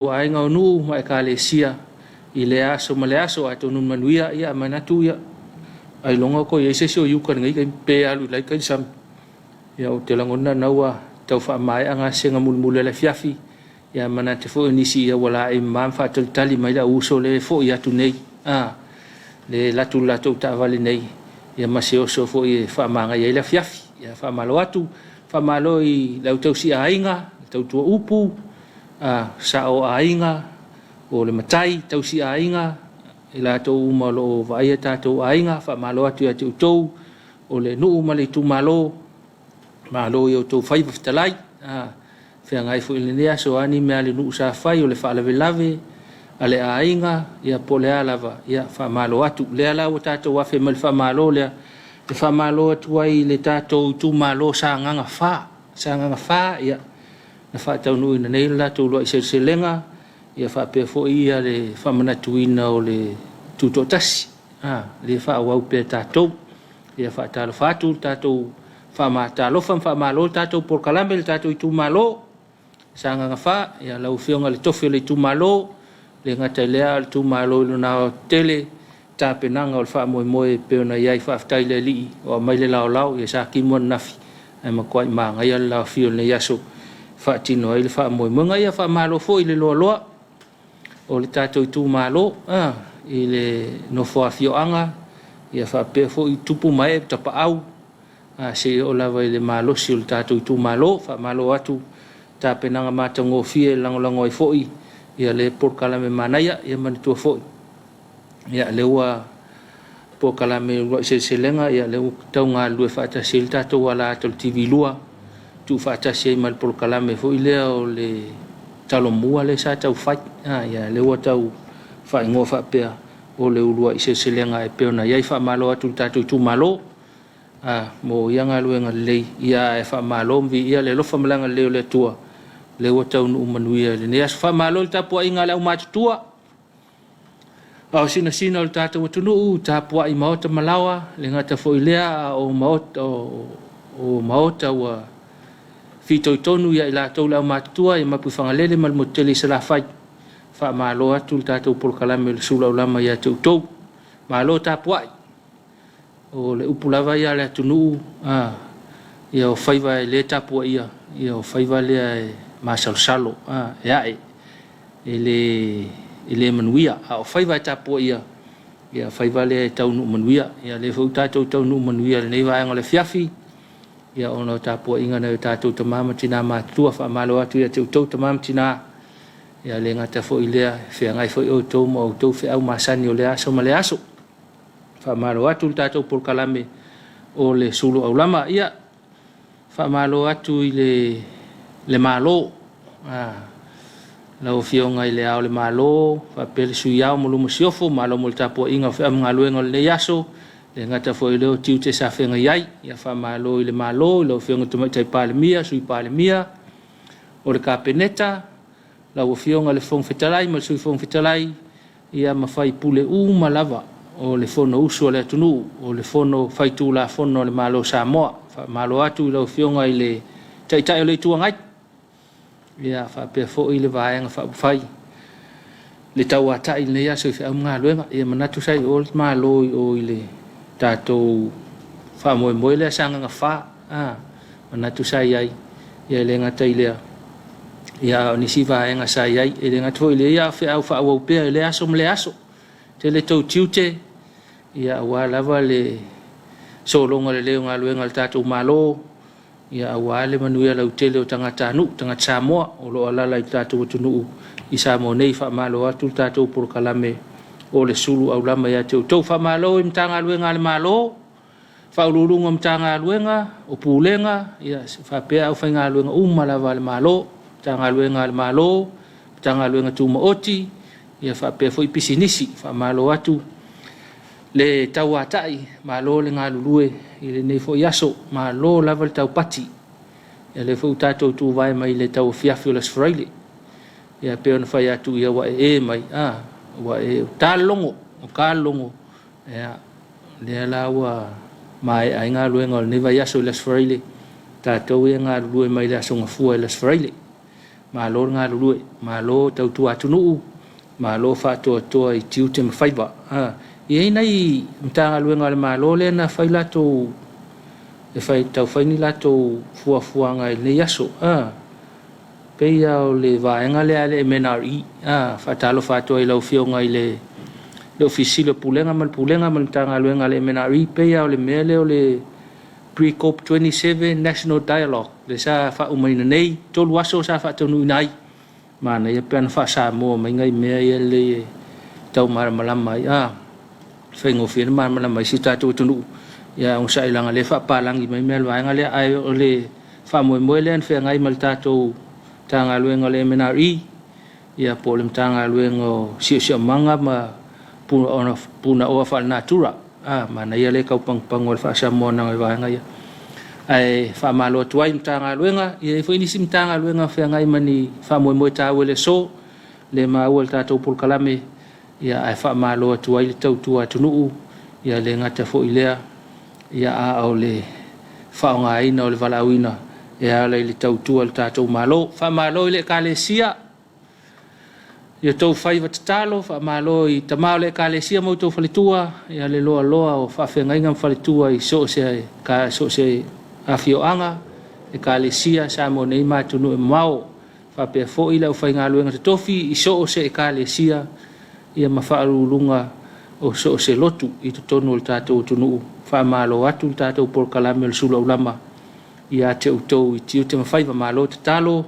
Ai ngau nu mai kalesia i le aso ma le aso ato nun manuia ia manatu ia ai longa ko ia sesio yu kan ngai pe alu lai kan sam ia o te langona naua tau fa mai anga senga mulmule le fiafi ia manate fo inisi ia wala e mam fa tali mai la uso le fo ia tu nei le latu ta vale nei ia maseo so fo ia fa manga ia le fiafi ia fa malo atu fa malo i lau tau si ainga tau tua upu sa o ainga o le matai tau si ainga ila tau malo vai ta tau ainga fa malo atu ya tau o le nu mali tu malo yo tau fai ftalai fe ngai fu ile nia so ani me ali nu sa fai o le fa lave ale ainga ya pole alava ya fa malo atu le ala o ta tau wa fe mal fa malo le fa malo atu ai le ta tau tu malo sa nganga fa ya na fa tau nui na nei la tu lo se lenga ia fa pe fo ia le fa mana tuina o le tuto tasi le fa wa pe ta to ia fa ta lo fa tu ta to fa ma ta lo fa ma lo ta to por kalambel ta to tu malo sanga fa ia la ufionga le tofi le tu malo le ngata le tu malo lo na tele ta penanga o fa mo pe na ia fa ta le li o mai le lao ia sa ki mon nafi ai ma ko ma ngai la fio le yaso fa tino ile fa mo ngai fa malo fo ile lo o le tatou tu malo ile no fo afio anga ia fa pe fo i tupu mai ta pa au se o lava ile malo si o tatou tu malo fa malo atu ta penanga mata ngo fie lango i fo ia le por kala me manaya ia man tu fo ia le wa por kala me se lenga ia le tau nga lu fa ta sil tatou wala to tv lua tu fa ta se mal por kala me fo ile o le talo mua le sa tau fai ia le wa tau fa ngo fa pe o le ulua se lenga e pe na ia fa malo atu tatou tu malo mo ia nga luenga le ia e fa malo vi ia le lo fa malanga le tua le wa tau nu manuia le ia fa malo Tapuaiga le ma tua au sina o tatou tunu Tapuaiga maota malawa le ngata fo ilea o maota wa fito tonu ya ila tau la matua ya mapu fangalele mal moteli sala fai fa malo atu tatou por kalame Suluaulama ya tau malo Tapuai o le upulava ya le tunu ya o faiva le Tapuai ya o faiva le masalo ya ele manuia o faiva Tapuai ya faiva le tau nu manuia ya le fo tatou tau nu manuia le vai ngole fiafi ia ono Tapuaiga na tatou tamama tina matua fa malo atu ia tau tamama tina ia le ngata fo ilea fe ngai fo o tau mo tau fe au masani o le aso ma le aso fa malo atu tatou por kalame o le Suluaulama ia fa malo atu le malo la o fio ngai le au le malo fa pele suiao mo lumo siofo malo mo Tapuaiga fe am ngaluenga le aso le ngata fo ile o tiute sa fenga yai ia fa malo ile malo lo fenga to mai palemia sui palemia o le kapeneta la o fionga le fong fetalai ma sui fong fetalai ia ma fai pule malava o le fono uso le tunu o le fono fai tu la fono le malo Samoa fa malo atu lo fionga ile tai le tuangai ia fa pe fo ile vaenga fa fai le tawata ile ia sui fa ngaluenga ia manatu sai o malo o ile tatou fa mo le sanga fa na tu sai ai ia le ngata ile ia ni siva nga sai ai ile ngata ile ia fa au fa o pe le aso te le tau tiute ia wala vale solo ngale le ngaluenga tatou malo ia wale manuia la utele o tangata Samoa o lo ala lai tatou tunu i Samoa nei fa malo atu tatou por kalame o le Suluaulama ya tau fa malo im tanga luenga le malo fa ululunga mtanga luenga o pulenga ya fa pe au fa nga luenga malava le malo tanga luenga le malo tanga luenga tu mooti ya fa pe foi pisinisi fa malo atu le tawatai malo le nga lulue ile nei fo yaso malo lava le tau pati ya le fo tatou tu vai mai le tau fiafi le sfraile ya pe on fa ya tu ya wa mai wa talongo ya le la wa mai ai nga luenga le vai yaso le sfraile tatou nga lue mai le songa fu le sfraile malo ngā lulue, malo tautua atunu, malo whātua toa I tiu te mawhaiwa. Iei nei mtanga luenga le malo le na whai lato, e whai tau whaini lato fuafuanga I nei aso. Pei au le vaenga le ale MNRE, whatalo whātua I lau whionga I le ofisi le pulenga mal mtanga luenga le MNRE, pei au le mea leo le Pre-COP 27 National Dialogue, le sa wha umaina nei, tolu aso sa wha tonu inai. Mana ia peana wha Samoa, mai ngai mea ia le tau maramalama I, whaingo whina maramalama I si tātou tonu. Ia on sa ilanga le wha pālangi mai mea luaenga le ai o le wha moe le an whea ngai mal tātou tanga luenga le MNRE. Ia po le mtanga luenga sio manga ma puna oa wha natura. Mana ia le kaupangpango le wha Samoa nanga I vaenga ia. Ai wha malo tuai mtanga luenga, ia e whainisi mtanga luenga whea ngai mani wha moe tāua le so, le maua le tātou pulkalame, ia ai wha malo tuai le tautua tunuu, ia le ngata fo ilea, ia a au le wha o ngā ina o le walauina, ia le tautua le tātou malo, wha malo I le kālesia, ia tau whai watatalo, wha malo I tamao le kālesia mau tau whalitua, ia le loa o wha whengainga whalitua I so se Afioanga, e kālesia Samoa nei mātunu e mau, wha pia fo I lau whai ngā luenga te tofi, I so se e kālesia, ia mawhaarulunga o so se lotu I te tonu le tātou tunuu, wha malo atu le tātou porkalame le Suluaulama, ia te utou I tiu te mawhaiva malo te talo,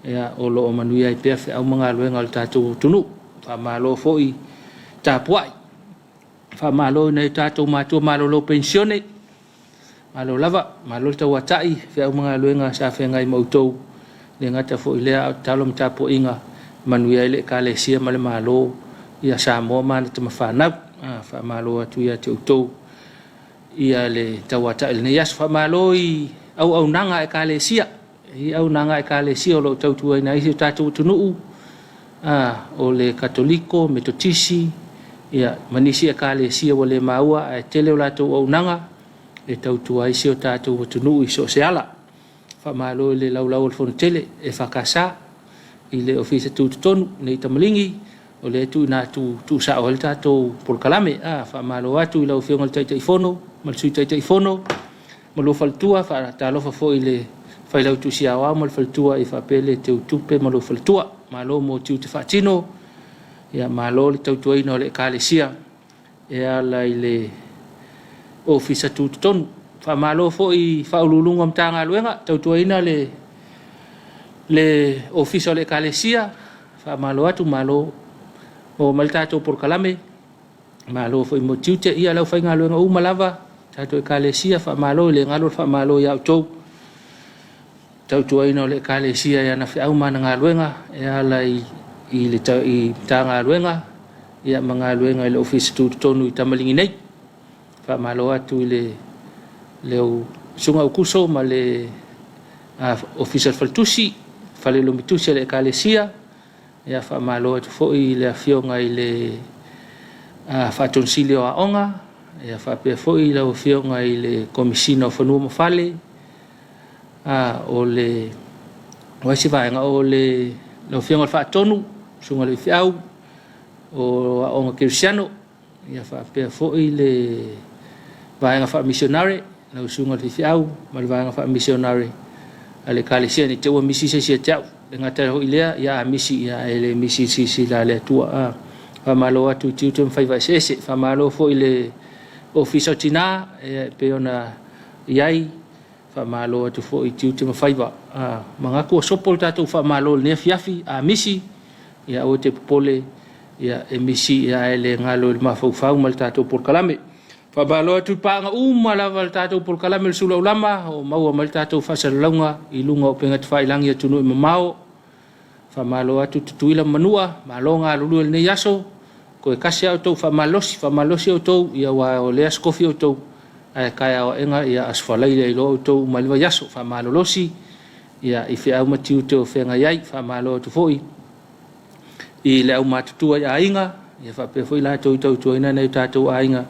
ia o loo manuia I pia whi au mga luenga le tātou tunuu, wha malo fo I Tapuaiga, wha malo nei tātou mātua malo lo pensione, malo lava, malo tau atai, whi au mga luenga sa whengai mautou, le ngata fo I lea talo Tapuaiga, manuia I le kālesia ma le malo, ia Samoa mana te mawhanau, wha malo atu ia te utou, ia le tau atai le nei aso, wha malo I au nanga e kālesia, I au nanga e kālesia o lo tautua ina isi o tātou tunuu, o le katoliko, metotisi, ia manisi e kālesia o le maua, e tele o lātou au nanga, e tautua isi o tātou tunuu I so se ala, wha malo le laulau o le fono tele, e whakasa, I le ofisa tūtutonu, nei tamalingi, o le tu na tu sa o le tātou polkalame, wha malo atu I lau whionga le taita I fono, malsui taita I fono, malo faltua, wha talofa fo I le whai lau tu si awa, mal faltua I wha pele te utupe, malo faltua, malo mo tiu te whaatino, ia malo le tautuaina o le kālesia, e ala I le ofisa tūtutonu, wha malo fo I wha ululunga mtanga luenga, tautuaina le ofisa o le kālesia, wha malo atu, malo o maltato porkalame, malo fo I mo tiu te ia lau whai ngā luenga umalava, tātou e kālesia, wha malo le ngalo wha malo I au tau, tautuaina o le kālesia ia na whi au mana ngā luenga, e ala I tā ngā luenga, ia ma ngā luenga I le ofisa tūtutonu I tamalingi nei, wha malo atu I leo sunga ukuso ma le ofisa faltusi, whale lomitusi le kālesia, ia wha malo atu fo I le awhionga I le whatonsili o aonga, ia wha pia fo I le awhionga I le komisina o whanua mawhale, o le waisi vaenga o le awhionga le whaatonu, sunga le whiau, o aonga Kirisiano, ia wha pia fo I le vaenga Faamisionare, na sunga le whiau, ma le vaenga Faamisionare, a le kālesia ni te ua misi se sia teau, le ngata ho ilea, ia misi, ia ele misi si la le tua, wha malo atu tiu te mwhaiva sese, wha malo fo I le ofisa tina, e peona iai, wha malo atu fo I tiu te mwhaiva, mga kua sopol tātou wha malo le Afiafi, a misi, ia o te popole, ia e misi, ia ele ngalo le mawhauwhau mal tātou porkalame, wha malo atu pānga lava le tātou porkalame le Suluaulama, o maua mal tātou whasalaunga, I lunga o penga te whailangi atunu I mamao, wha malo atu tutuila manua, malo ngā lulu le nei aso, ko e kasi au tau wha malosi au tau, ia wa o lea skofi au tau, ai kai au enga, ia asfalaile I lo au tau maliwa yaso, wha malolosi, ia I whi au matiu te o whenga iai, wha malo atu foi, I le au matutua I a inga, ia wha pe foi la tau I tau tuaina nei tātou a inga,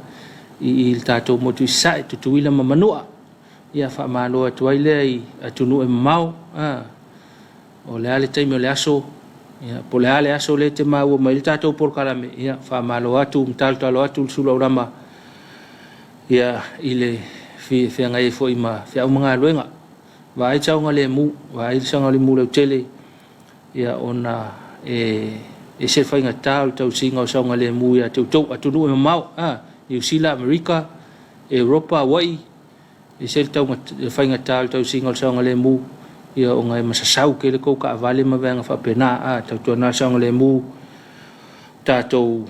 I tātou motu I sae tutuila mamanua, ia wha malo atu ai lea I atunu e mamau, o le ale taimi o le aso ia po le ale aso le te mau mai le tatou por kalame ia fa malo atu mtalo atu Suluaulama ia ile fi ngai fo ima fi au mga luenga va ai chau ngale mu va ai sanga le mu le tele ia ona se fa inga tal tau singa sanga le mu ia tau atu no mau New Zealand America Europa Hawaii se tau fa inga tal tau singa sanga le mu ia o ngai masasau ke le ko ka vale ma venga fa pena tau tona sanga le mu tatou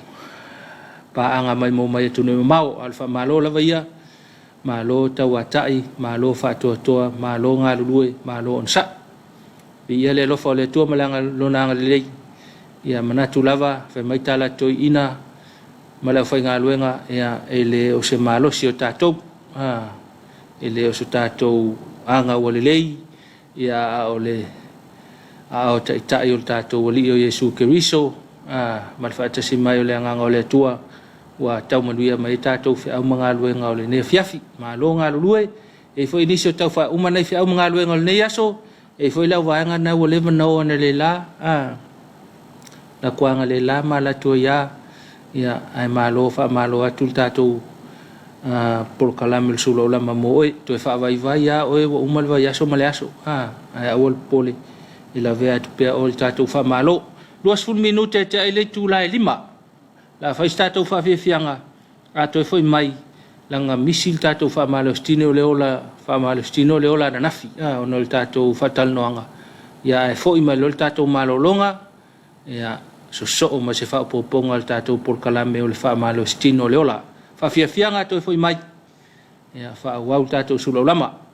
pa anga mai mo mai tu no mau alfa malo la ia malo tau atai malo fa toa malo ngalului malo onsa ia le lo fa le tu malanga lona le ia manatu lava fa mai tala to ina mala fa ngaluenga ia ele o se malo si o tatou ele o se tatou anga wale lei ia ole o tai o tatou wali o Yesu Keriso mal fa tasi mai le anga ole tua wa tau manuia mai tatou fe au mga luenga ole ne Afiafi malo ngalului e foi inisio tau fa umana fe au mga luenga ole ne yaso e foi la wanga na wole no na le la na kuanga le la mala to ya ai malo fa malo atul tatou por kalamil Suluaulama mo to fa vai ya o umal va yaso maleaso ai awol pole ila vea tu pe ol tatou fa malo 2 minute te ele tu la lima la fa tatou fa fianga to foi mai langa misil tatou fa malo stino leola fa malo stino leola na nafi ono tatou fatal noanga ya foi mai lol tatou malo longa ya so ma se fa poponga al tatou por kalame o le fa malo stino leola fa fianga to foi mai ya fa wa tatou Suluaulama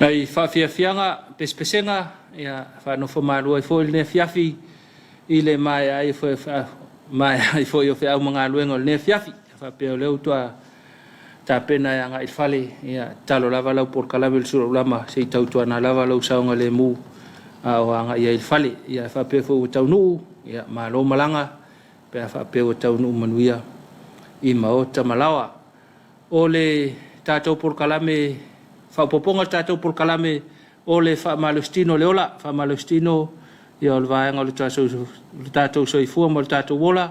Nei whawhiawhianga, pespesenga, ia whanofo marua I fo ne Afiafi, I le mai ai fo I o whiau mga luenga le Afiafi, whapeo leo tua ta pena ia ngai whale, ia talo lava lau por kalame le Suluaulama, se I tautua na lava lau saunga le mu, o anga ia whale, ia whapeo fo tau nuu, ia malo malanga, pea whapeo tau nuu manuia, I maota malawa. O le tātou por kalame, whapoponga tātou por kalame o le whamalustino le ola, whamalustino ia o le vaenga le tātou soifua mo le tātou wola,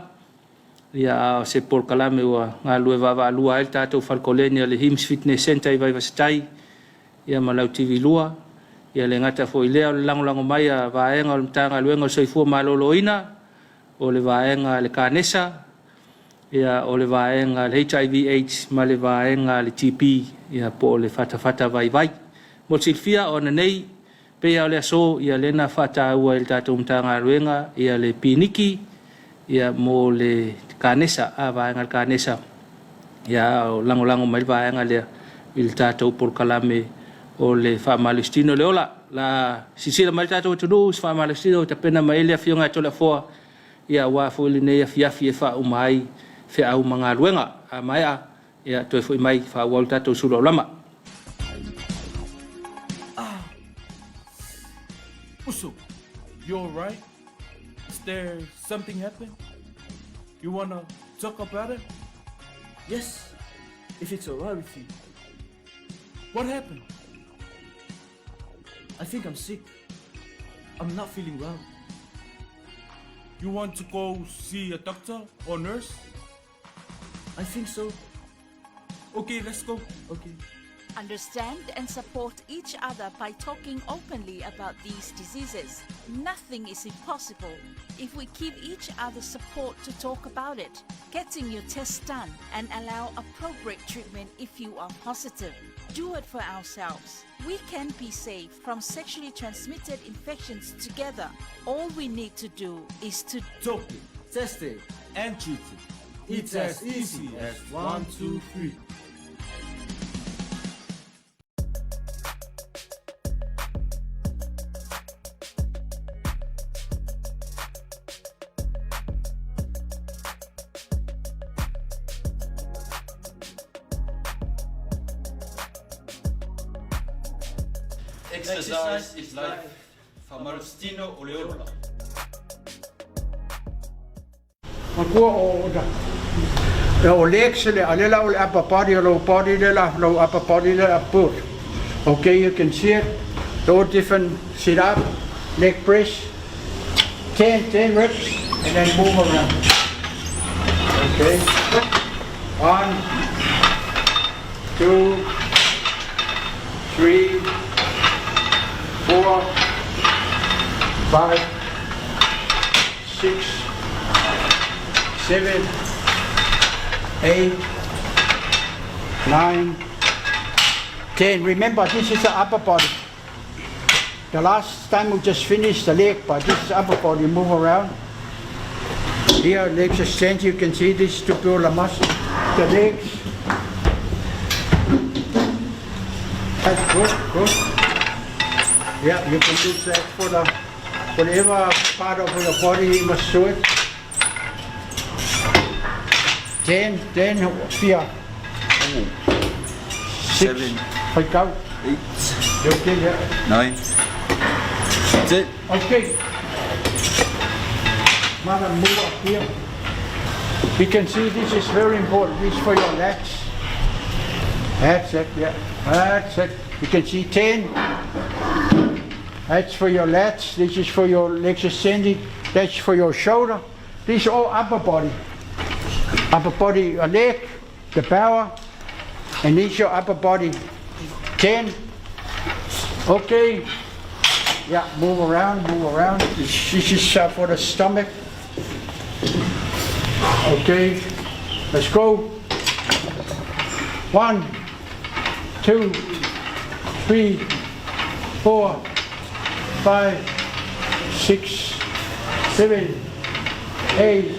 ia se por kalame ua ngā lue wawa alua el tātou whalkolenia le Hims Fitness Center I vai vasetai, ia malau TV lua, ia le ngata fo I lea o le langolango mai a vaenga o le mtanga luenga o soifua malolo ina, o le vaenga le kānesa, ia o le vaenga le HIV/AIDS ma le vaenga le TP ia po le fata vai mo silfia o nei pe ia le so ia lena fata ua il tatou mtanga ruenga ia le piniki ia mo le kanesa a vaenga kanesa ia o lango mai vaenga le il tatou por kalame o le Famalustino le ola la sisila mai tatou tunu Famalustino ta pena mai le afionga tola foa ia wa fo le nei Afiafi e fa umai fe au mga luenga a mai a ia toi foi mai fa wal tatou Suluaulama. Uso, you all right? Is there something happened? You wanna talk about it? Yes, if it's alright with you. What happened? I think I'm sick. I'm not feeling well. You want to go see a doctor or nurse? I think so. Okay, let's go. Okay. Understand and support each other by talking openly about these diseases. Nothing is impossible if we give each other support to talk about it, getting your tests done, and allow appropriate treatment if you are positive. do it for ourselves. We can be safe from sexually transmitted infections together. All we need to do is to Talk it, Test it. and treat it. It's as easy as 1, 2, 3. Exercise is life. Famarustino oleola. Makua o da. O legs le alela o upper body low body le low upper body le upper. Okay, you can see it. All different sit up, leg press, 10 reps, and then move around. Okay. 1, 2, 3, 4, 5, 6, 7, 8, 9, 10. Remember, this is the upper body. The last time we just finished the leg, but this is upper body. Move around. Here, legs extend. You can see this to build a muscle. The legs. That's good. Yeah, you can do that for the whatever part of your body you must do it. 10, here. 6, 5 out. 8, Okay, yeah. 9, 10. Okay. Mother, move up here. You can see this is very important. This is for your legs. That's it, yeah. That's it. You can see 10. That's for your lats. This is for your legs ascending. That's for your shoulder. This is all upper body. Upper body, a leg, the power, and this is your upper body. 10. Okay. Yeah, move around. This is for the stomach. Okay. Let's go. 1, 2, 3, 4, 5, 6, 7, 8,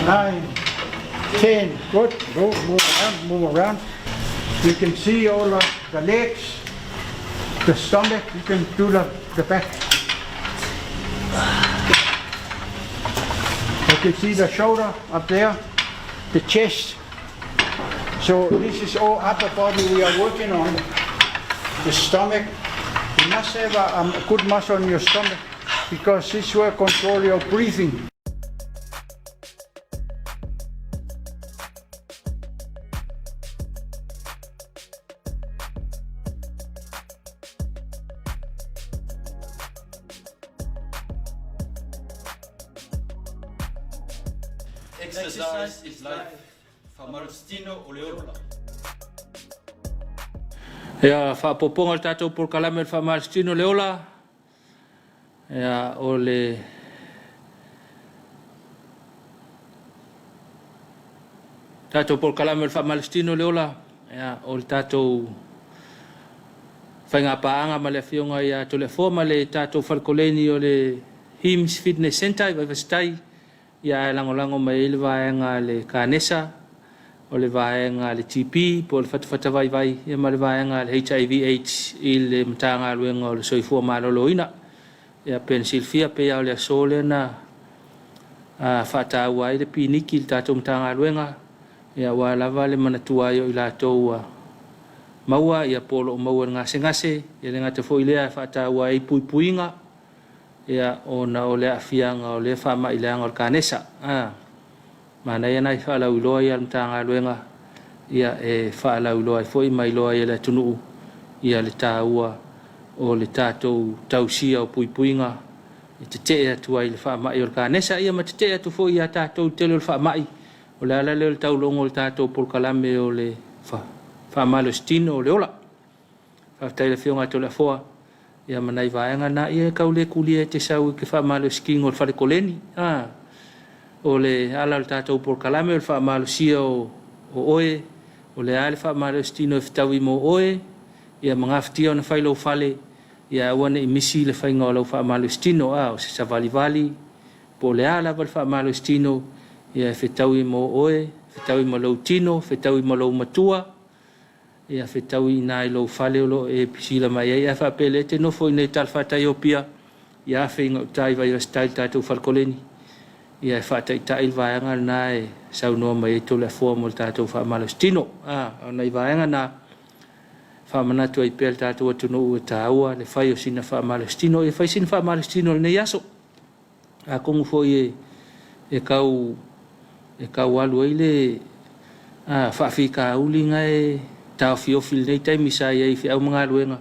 9, 10. Good. Go. Move around. You can see all the legs, the stomach. You can do the back. You can see the shoulder up there, the chest. So this is all upper body we are working on. The stomach. You must have a good muscle in your stomach because this will control your breathing. Exercise is life. Famarustino oleola. Ia whaapoponga le tātou por kalame le whamaristino leola. Ia o le tātou por kalame le whamaristino leola. Ia o le tātou whainga paanga ma le whionga ia to le forma le tātou whalkoleni o le Hims Fitness Center i Vaivastai. Ia e langolango mai le vaenga le Kānesa. O le vaenga le TP, po le vai, ia ma le vaenga le HIV/AIDS i le matanga aluenga o le soifua maloloina. Ia Pensilvia pe ia o le asole na whaatau ai le piniki le tātou matanga aluenga. Ia wa lava le manatua i lātou maua, ia polo o maua ngase, ia le ngata fo ilea whaatau ai puipuinga. Ia ona o le afianga o le whama ileanga o le Kānesa. Mana ia nai whaalau iloa ia mtanga luenga ia e whaalau iloa i fwoi mai loa ia le tunu ia le tāua o le tātou tausia o puipuinga i te te atua i le whaamai o le Kānesa ia ma te te atu fwoi ia tātou tele o le whaamai o le ala leo le taulongo o le tātou polkalame o le whaamalo stino o le ola whaftai le whionga to le fua ia manai vaenga na ia kaule kulia te sau i ke whaamalo sking o le wharekoleni o le ala le tātou por kalame o le whaamalo sia o oe o le ale Faamalostino e fitau I mo oe, ia mangaftia o na whailau fale, ia wana I misi le whainga o lau Faamalostino, o se savali-vali, po le ala val Faamalostino, ia fitau I mo oe, fitau I mo lau tino, fitau I mo lau matua, ia fitau I nai lau fale o lo e pisila mai, ia whapele te nofo I nei talwhatai o pia, ia whainga o tai vai o stai tātou whalkoleni, ia whatai tai vaianga na e sau noa mai e tole fua mo tātou Faamalostino, nei vaianga na whamanatu ai pēl tātou atunu ua tāua, le whai o sina Faamalostino, e whai sina Faamalostino le nei aso, a kongu fo e kau alu ai le whaafika uli ngai tau fiofil nei taimi sa ia I whiau mga aluenga,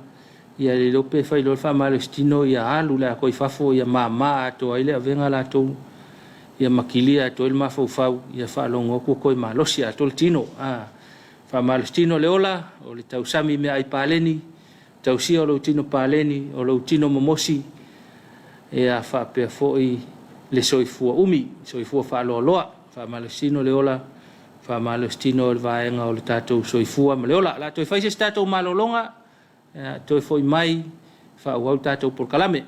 ia le lope whai lor Faamalostino ia alu le a koi fafo ia maa ato ai le avenga la tau, ia makilia ato il mafau ia whaalongo kua koi malosi ato le tino, Faamalostino le ola, o le tau sami mea ai pāleni, tau sia o lau tino pāleni, o lau tino momosi, ia whaapea foi le soifua umi, soifua whaaloaloa, Faamalostino le ola, Faamalostino le vaenga o le tātou soifua, ma le ola, la toi whaise tātou malolonga, toi foi mai, whaauau tātou porkalame.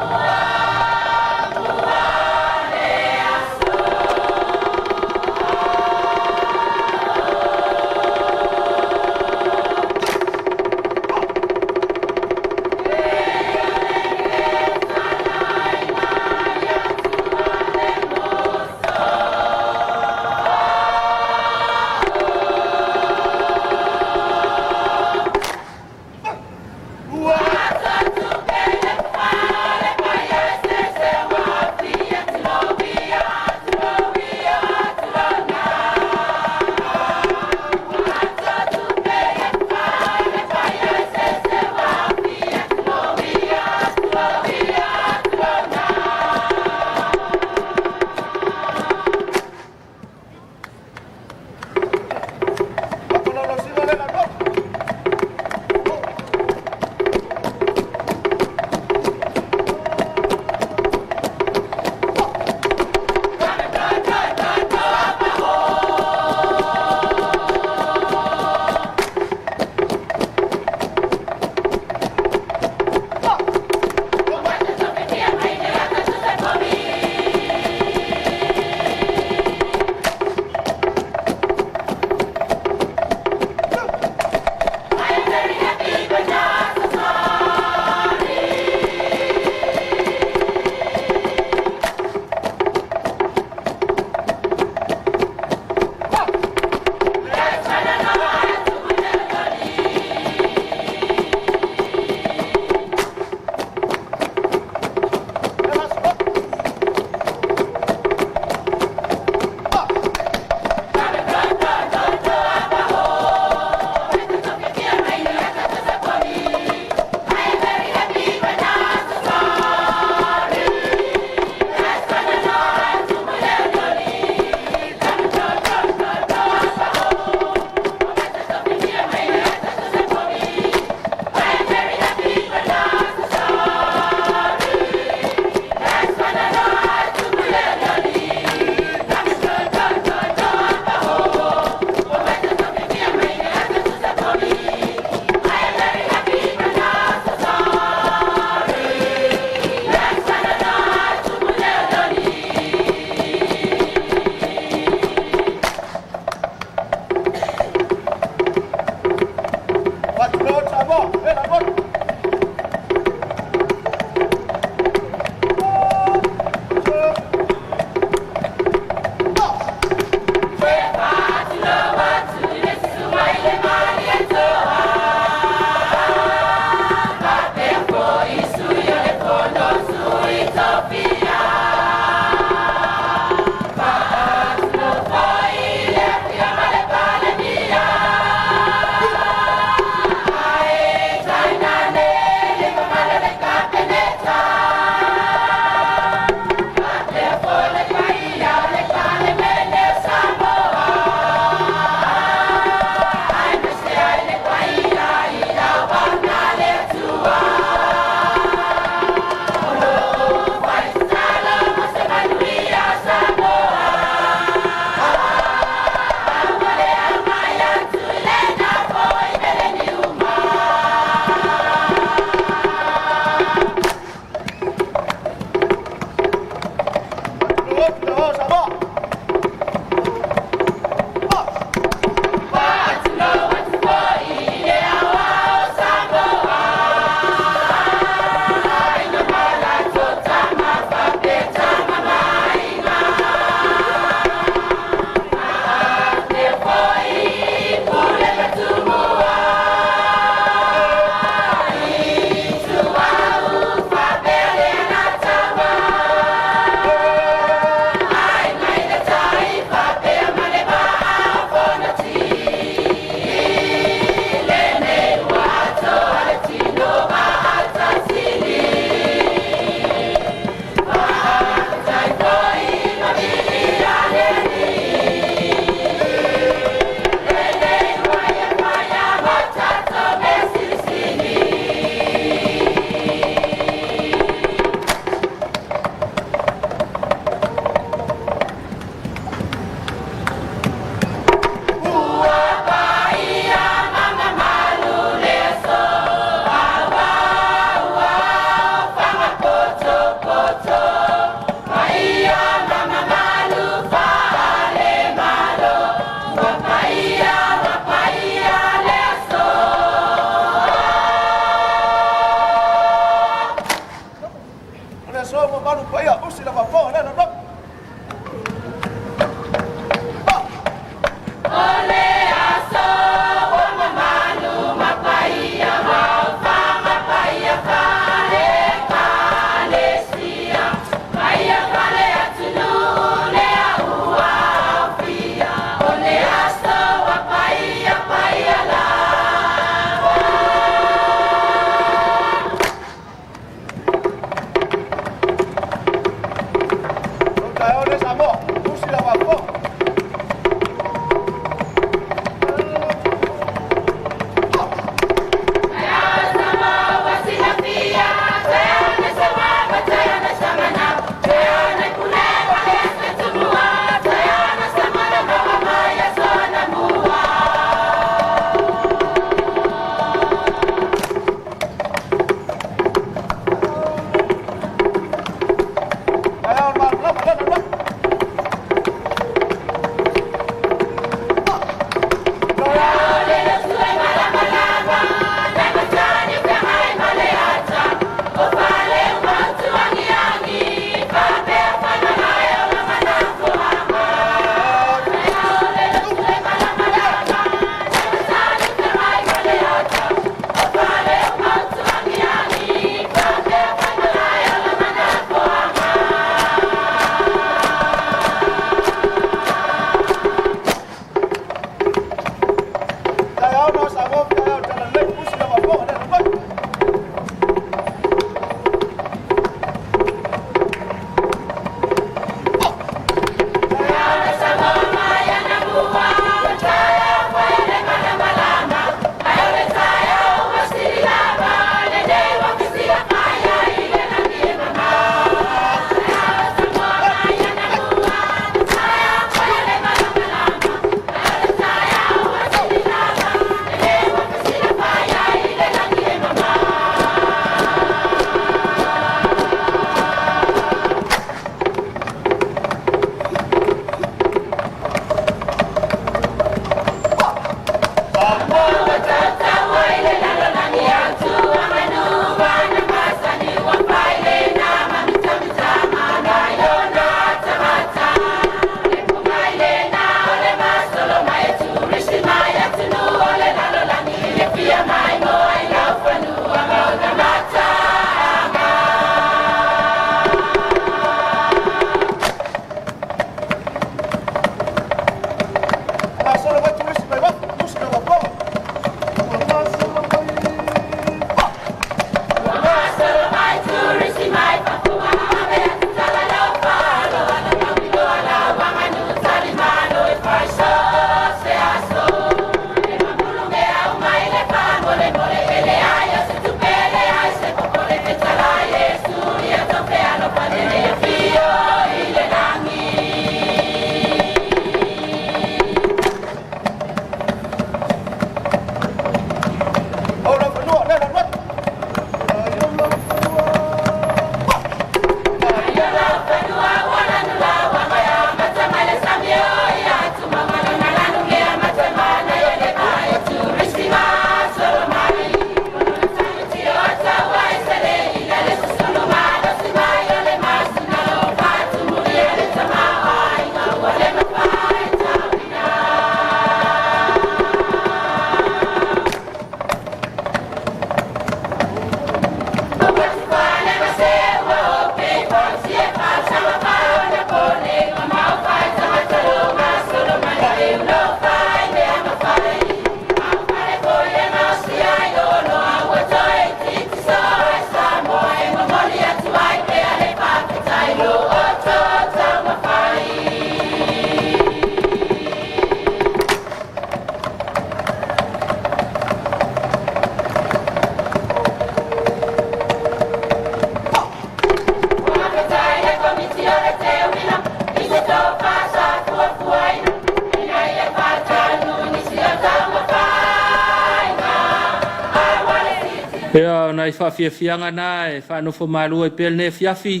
Ia na I whawhiawhianga na e whanofo malu e pel ne Afiafi.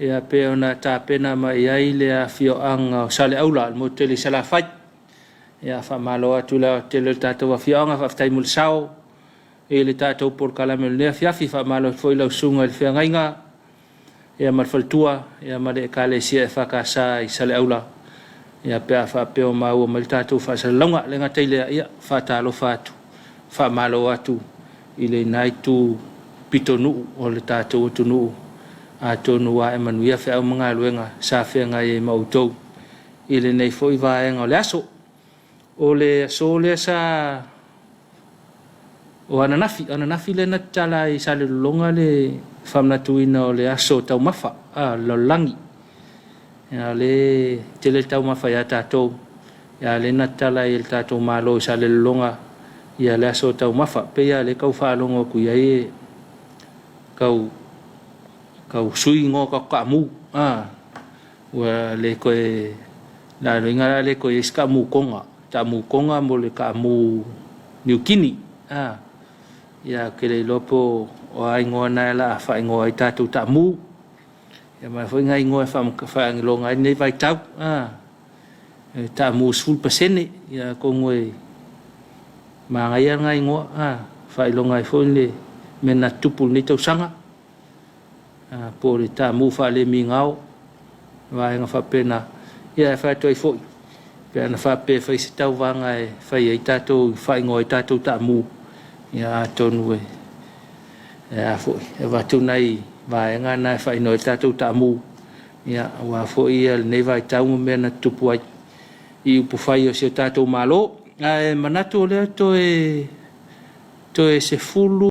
Ia pe ona tāpena mai ai le a whioanga o sale aula mo tele sala whai. Ia whamalo atu la tele tātou a whioanga whaftai mul sao. E le tātou por kalamel ne Afiafi whamalo foi lau sunga le whiangainga. Ia marfaltua, ia mare e kale sia e whakasa I sale aula. Ia pe a whapeo mau o mali tātou whasalonga le ngataile ia whatalo whatu. Whamalo atu. Ile nai tu pitonu o le tātou tunu a tonu wa e manuia whea mga luenga sa whenga e mautou. Ile nei foi vaenga o le aso. O le aso le sa o ananafi le na tala I sa le longa le whamnatuina o le aso tau mafa a lolangi. Ia le tele tau mafa ia tātou. Ia le na tala I le tātou malo sa le longa. Ia le aso tau mafa pe ia le kau whaalongo ku ia e kau sui ngō ka mu ua le koe la ringa le koe iska mu konga ta mu konga mo le ka mu New Guinea ia ke le lopo o ai ngō na la whai ngō ai tātou ta mu ia mai whai ngai ngō e whai longa nei vai tau ta mu sul pasene ia ko ngoi ma ngai ngai ngo fai longa I le mena tupul ni tau sanga po le ta mu fa le mingao vai nga fa pena ia fa toi foi pe na fa pe fa se tau vanga e fai ai tatou fai ngoi tatou ta mu ia tonu e ia foi e va tu nai vai nga na fai noi tatou ta mu ia wa foi el nei vai tau mena tupu ai I upu fai o se tatou malo manatu le to e se fulu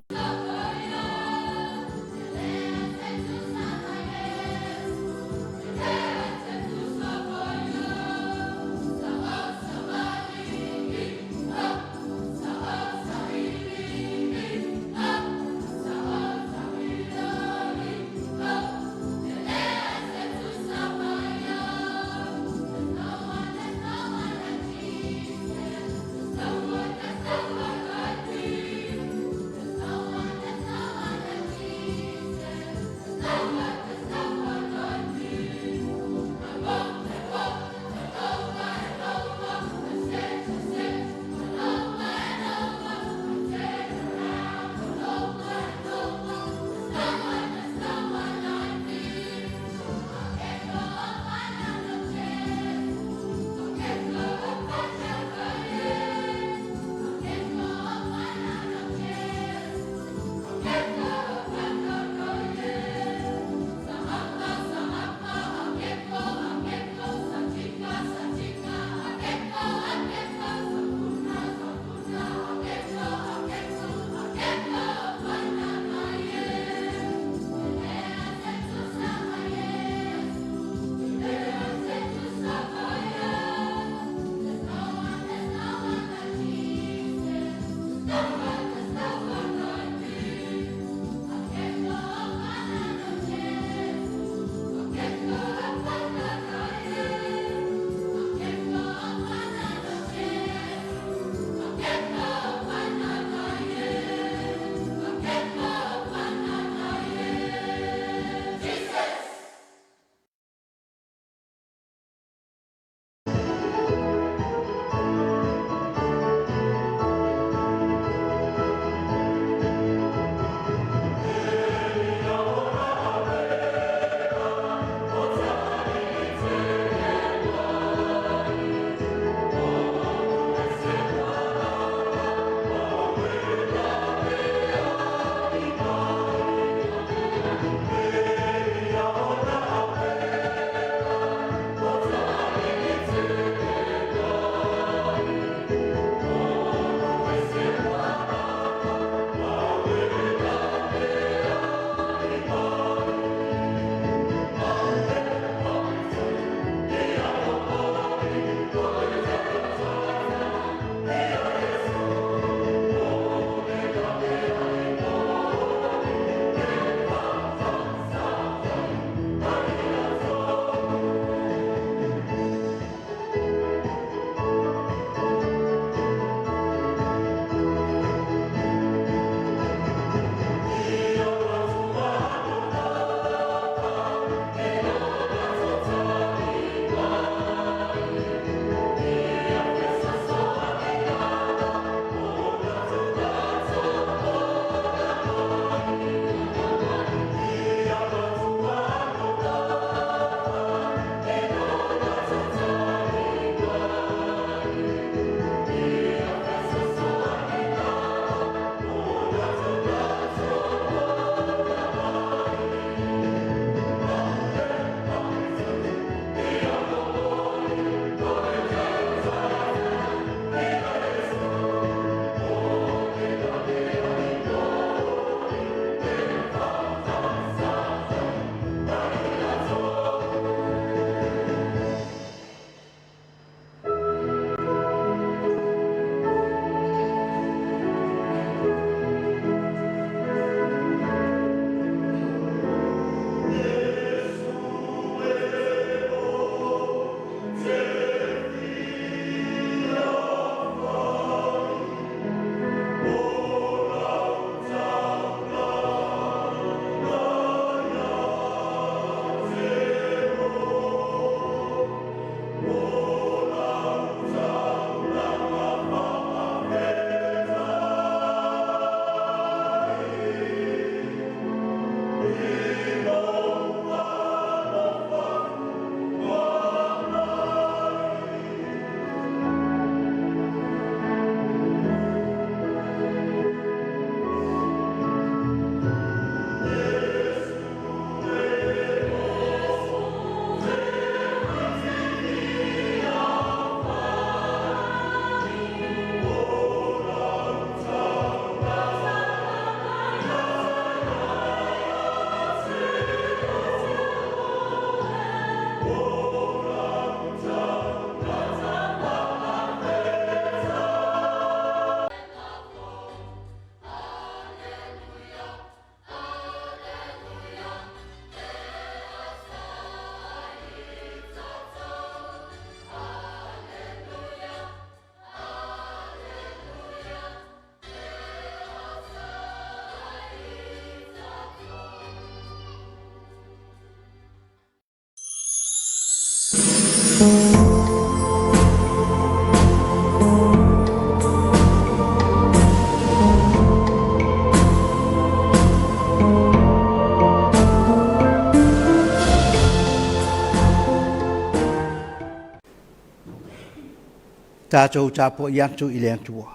tātou tāpua i atu i le atua.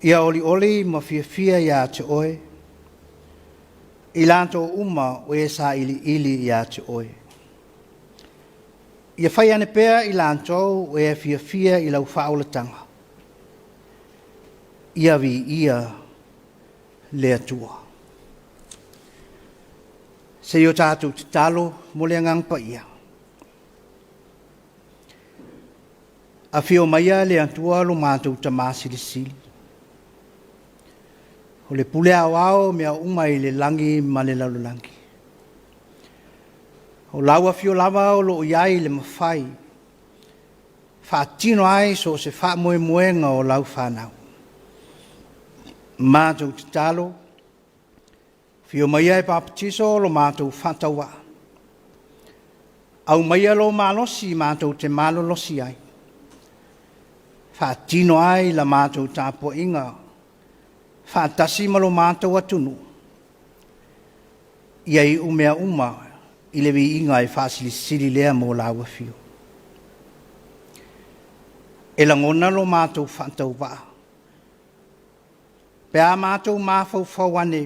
Ia oli ma fia ia te oe, i lanto uma o e sa ili ia te oe. Ia whai ane pēr i lanto o e fia i lau whaolatanga. Ia vi ia le atua. Se yo tātou te talo mo le ngang pa ia. A fio maia le atua lo mātou ta māsilisili. O le pule au mea umai le langi ma le lalulangi. O laua fio lava o lo iai le mawhai. Whaatino ai so se wha moenga o lau whanau. Mātou te talo. Fio maia e papatiso lo mātou whatawa. Au maia lo malosi mātou te malolosi ai. Whaatino ai la mātou tāpua inga. Whaatasi malo mātou atunu. Iai umea uma i lewi inga e whaasilisiri lea mō laua fio. E langona lo mātou whantau waa. Pea mātou māwhau whawane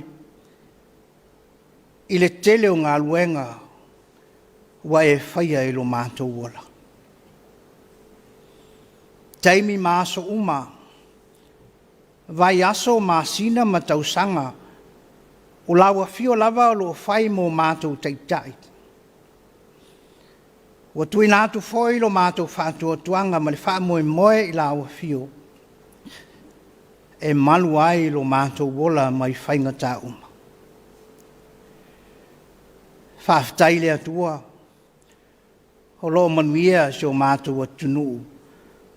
i le tele o ngā luenga wa e whaia i lo mātou wola. Taimi māso uma, vai aso māsina ma tausanga o laua fio lava o lo whai mō mātou taitai. Wa tui nātu foi lo mātou whātua tuanga ma le wha moe i laua fio. E malu ai lo mātou wola mai whainga tā uma. Whaftai le atua, o lo manuia si o mātou atunu,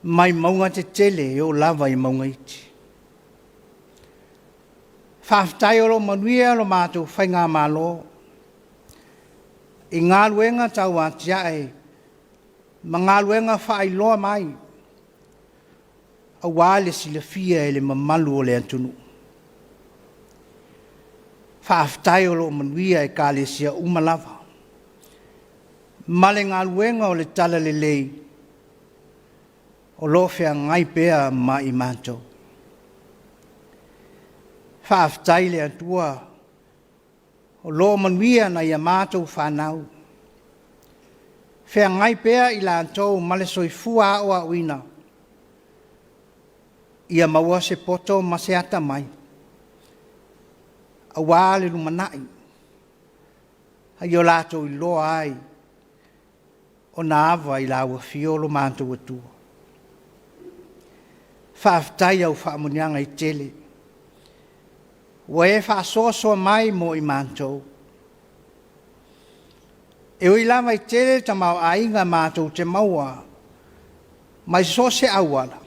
mai maunga te tele o lava i maunga iti. Whaftai o lo manuia lo mātou whainga malo, i ngā luenga tau atiae, ma ngā luenga whai loa mai, a wale si le fia e le mamalu o le atunu. Whaftai o lo manuia e kāle sia umalava. Male ngā luenga o le tala le lei, o lo whea ngai pēa ma i mātou. Whaftai le atua, o lo manuia na ia mātou whanau. Whea ngai pēa i lātou male soifua o a uina. Ia maua se poto ma se ata mai. A wāle lumanai. A i o lātou i loa ai. O nā awa i laua fiolo mātou atua. Whaftai au whaamonianga i tele. Wa e whaasoasoa mai mo i mātou. E o i lama i tele ta mau ainga mātou te maua. Mai so se awala.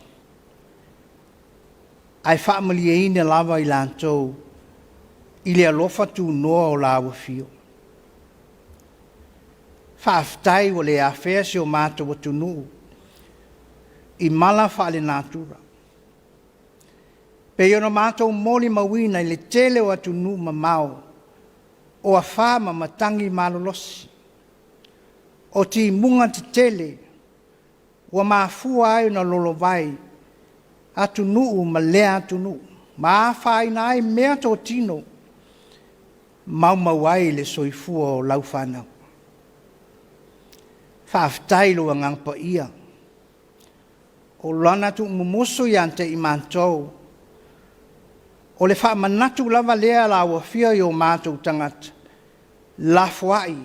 Ai whaamali e ine lava i lātou. I le alofa tu noa o laua fio. Whaaftai o le awhesi o mātou atu nuu. I mala whaale nātura. Pe yono mātou moli mawina i le tele o atu nuu ma mau. O a whaama matangi malolosi. O ti munga te tele. O ma fua ai na lolo vai. Atu nuu ma lea atu nuu. Ma whai nai mea tō tino. Mau ai le soifua o lau whanau. Whaaftai lo ngang pa ia. O lana tu mumuso i ante i mātou. O le wha manatu lava lea la ua fia i o mātou tangata. La fuai.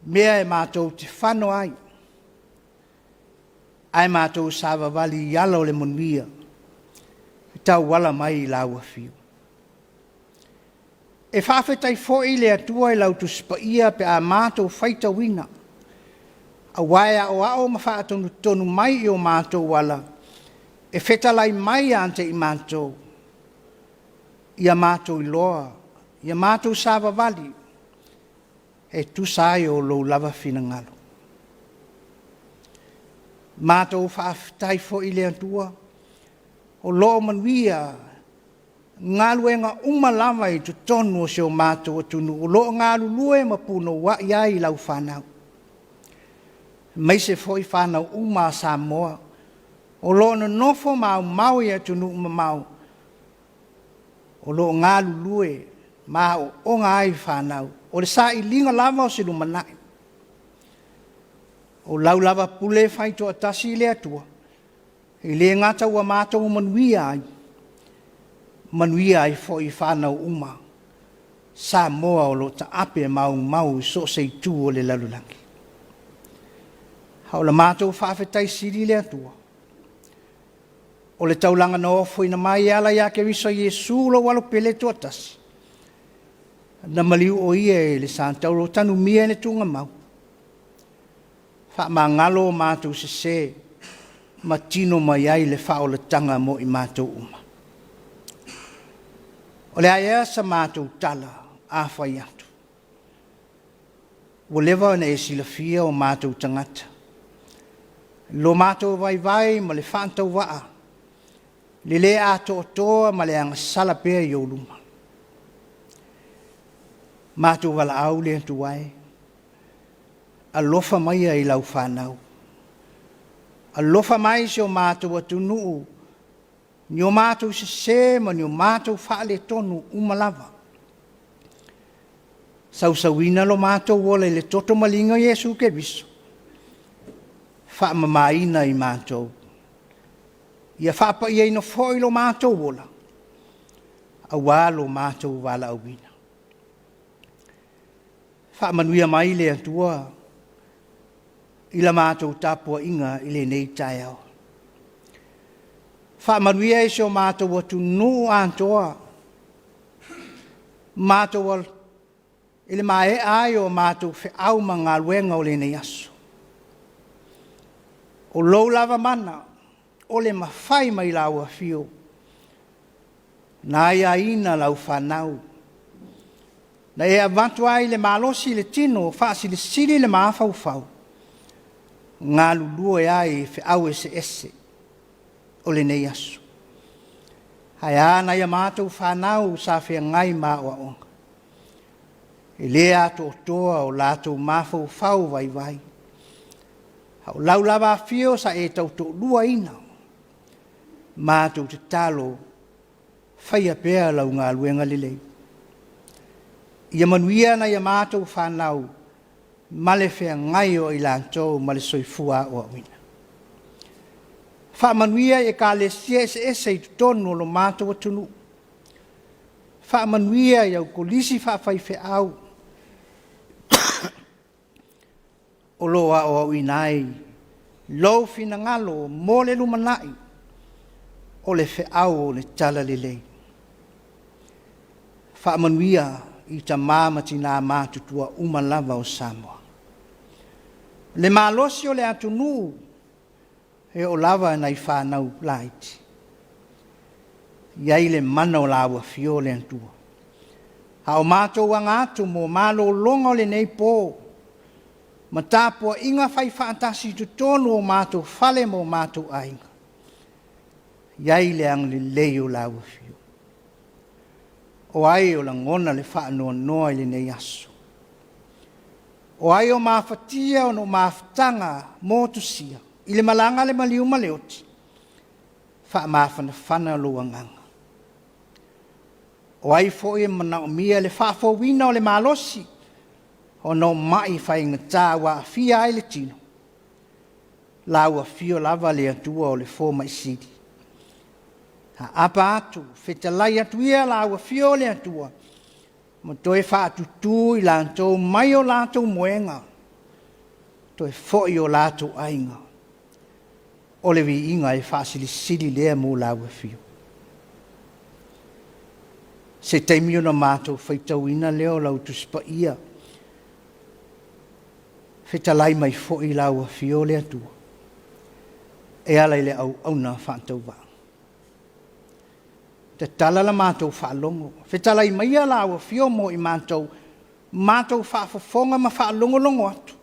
Mea e mātou te whano ai. Ai mātou sāwa wali i ala o le monuia. Tau wala mai i la ua fia. E whawhetai fōi le atua i lau tu spaia pe a mātou whaita wina. A waia o ao ma whaatonu tonu mai i o mātou wala. E whetalai mai ante i mātou. I a mātou i loa. I a mātou sāwa wali. E tu sāi o lou lava whina ngalo. Mātou whawhetai fōi le atua. O loo manuia. Ngā luenga umalama i tu tonu o seo mātou atunu. O loo ngā lulue ma puno wa iai lau whanau. Mai se foi whanau uma Samoa. O lo no nofo mau ia tunu mau. O lo ngā lulue ma o ngā ai whanau. O le sa I linga lava o silu manai. O lau lava pule whai to atasi le atua. I le ngata ua mātou manuia ai. Manuia ai fo I whanau uma. Samoa o lo ta ape mau so se tu o le lalulangi. Hau la mātou whawhetai siri le atua. O le taulanga no ofo ina mai ala ia ke viso Yesu lo walo pele to atasi. Na maliu o ie le santau lo tanu mia ne tunga mau. Wha ngalo mātou se matino mai ai le wha o le tanga mo I mātou uma. O le aia sa mātou tala a whai atu. O lewa na sila fia o mātou tangata. Lo mātou vai ma le whantau waa. Le a toa ma le anga salapea I o luma. Mātou wala au le antu wai. Alofa mai I lau whanau. Alofa mai se o mātou atu nuu. Ni o mātou se ma ni o mātou whaale tonu umalava. Sausawina lo mātou wole le toto malinga Yesu ke viso. Whaamamaina I mātou. Ia whapa ia ino foi lo mātou wola. Awa lo mātou wala awina. Whaamanuia mai le atua. Ila mātou Tapuaiga I le nei tai au. Whaamanuia se o mātou watu nuu antoa. Mātou wal. Ile mai ai o mātou whi au ma ngā luenga o le nei aso. O lou lava mana. O le mawhai mai lau a fio. Na ia ina lau whanau. Na e avantu ai le malosi le tino, whaasi le siri le mawhau whau. Ngā lulua e ai whi au ese. O le nei asu. Hai ana ia mātou whanau sa whea ngai mā oa onga. E lea ato toa o lātou mawhau whau vai. Hau lau lava fio sa e tau to lua ina. Mātou te talo, whaia pēr lau ngā luenga lelei. Ia manuia na ia mātou whanau, male whea ngai o I lantou, male soifua o awina. Wha manuia e ka le sia ese I tonu lo mātou atunu. Wha manuia i au kolisi wha whai whea au. O loa o awinai, lau fina ngalo, mole lumanai. O le wheau o le tala lelei. Whaamanuia I ta māmati nā mātutua umalava o Samoa. Le mālosi o le atunu he o lava nei whanau laiti. Iai le mana o lawa fio le antua. Ha o mātou angatu mo mālo longa o le nei pō. Ma Tapuaiga whai whaatasi tu tonu o mātou whale mo mātou ainga. Iai le ang le leo lawa fio. O ai o la ngona le whaanoa noa le nei aso. O ai o mawhatia o no mawhatanga mōtusia. I le malanga le maliuma leoti. Wha mawhana luanganga. O ai fo e mana o mia le whawhawina o le malosi. O no mai whainga tāwa fia ai le tino. Laua fio lava le atua o le fōma I sidi. Ha apa atu, whetalai atu ia laua fio le atua. Mo toe whaatutu I lantou mai o lantou moenga. Toe foi o lantou ainga. O le vi inga e whaasili siri lea mo laua fio. Se teimio na mātou whaitauina leo lau tuspa ia. Whetalai mai foi laua fio le atua. E alai le au na whaantau waa. Te tala la mātou whaalongo. Whetalai mai a laua fio mo I mātou. Mātou whaafafonga ma whaalongo longo atu.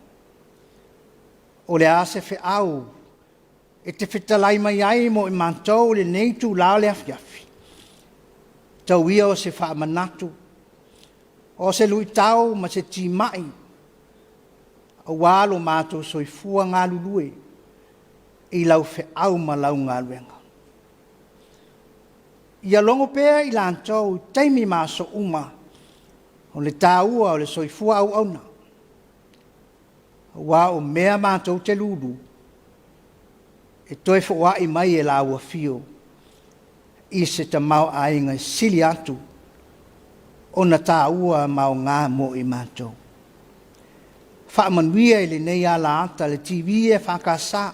O le ase wheau. E te whetalai mai ai mo I mātou le neitu lao le Afiafi. Tau ia o se whaamanatu. O se lui tau ma se timai. walo mātou soifua ngā lulue i lau fe au ma lau ngā luenga. Ia longo pēr i lantou taimi māso uma o le tāua o le soifua au auna. Wā o mea mātou te lulu e toi fo i mai e la ua fio i se ta mau ainga sili atu o na tāua mau ngā mo i mātou. Whaamanuia i le nei ala ata le TV e whakasa.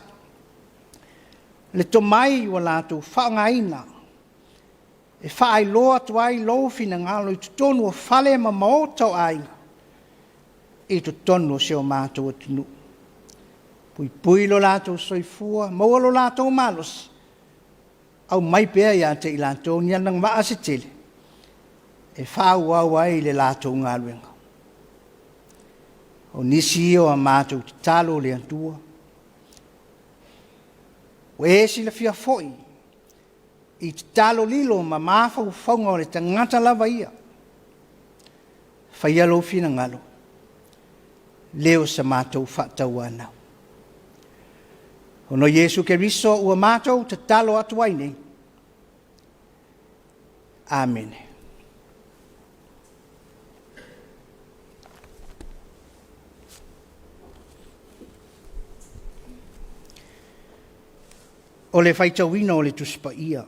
Le to mai wa lātou whaangaina. E whaai loa tuai lo fina ngalo i tutonu o whale ma maotau ainga. I tutonu o seo mātou atunu. Pui lo lātou soifua, maua lo lātou malos. Au mai pēr ia te i lātou ni anang maa se tele. E whaau au ai le lātou ngā luenga. O nisi o a mātou te talo le antua. O e si la fia foi. I te talo lilo ma mawhau whaunga o le tangata lava ia. Whai alo fina ngalo. Leo sa mātou whatau anau. Ono Yesu ke riso ua mātou te talo atu ai nei. Amen. O le whaitawina o le tuspa ia.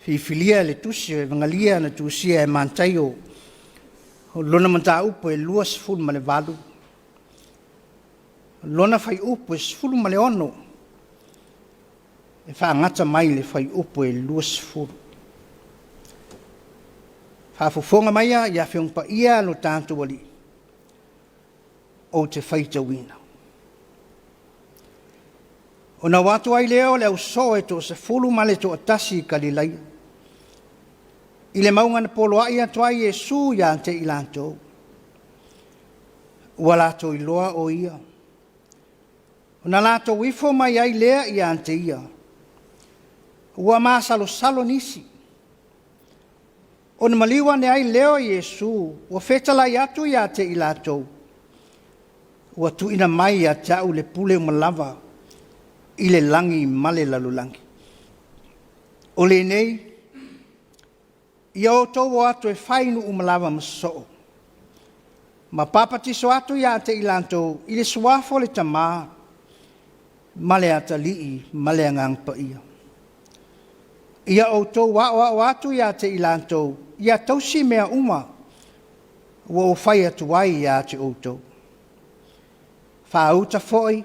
Whiwhilia le tusi e vangalia na tusia e mantai o lona manta upo e luas fulu ma le valu. Lona whai upo e fulu ma le ono. E whaangata mai le whai upo e luas fulu. Whaafufonga maia ia whiongpa ia lo tātu wali. O te whaitawina. O na watu ai leo le au so e to se fulu ma le to atasi kalilai. I le maunga na polo ai atua Yesu ia te ilanto. Ua lato i loa o ia. O na lato wifo mai ai lea ia ante ia. Ua maa salo nisi. O na maliwa ne ai leo Yesu. Ua fetala i atu ia te ilanto. Ua tu ina mai ia tau le pule umalava. I le langi male lalulangi. O le nei, ia o tau atu e whainu umalawa masoo. Ma papatiso atu ia te ilanto, i le suafo le tamaa, male ata lii, male angang pa ia. Ia o tau wa atu ia te ilanto, ia tausi mea uma, wa o whai atu wai ia te o tau. Whauta foi,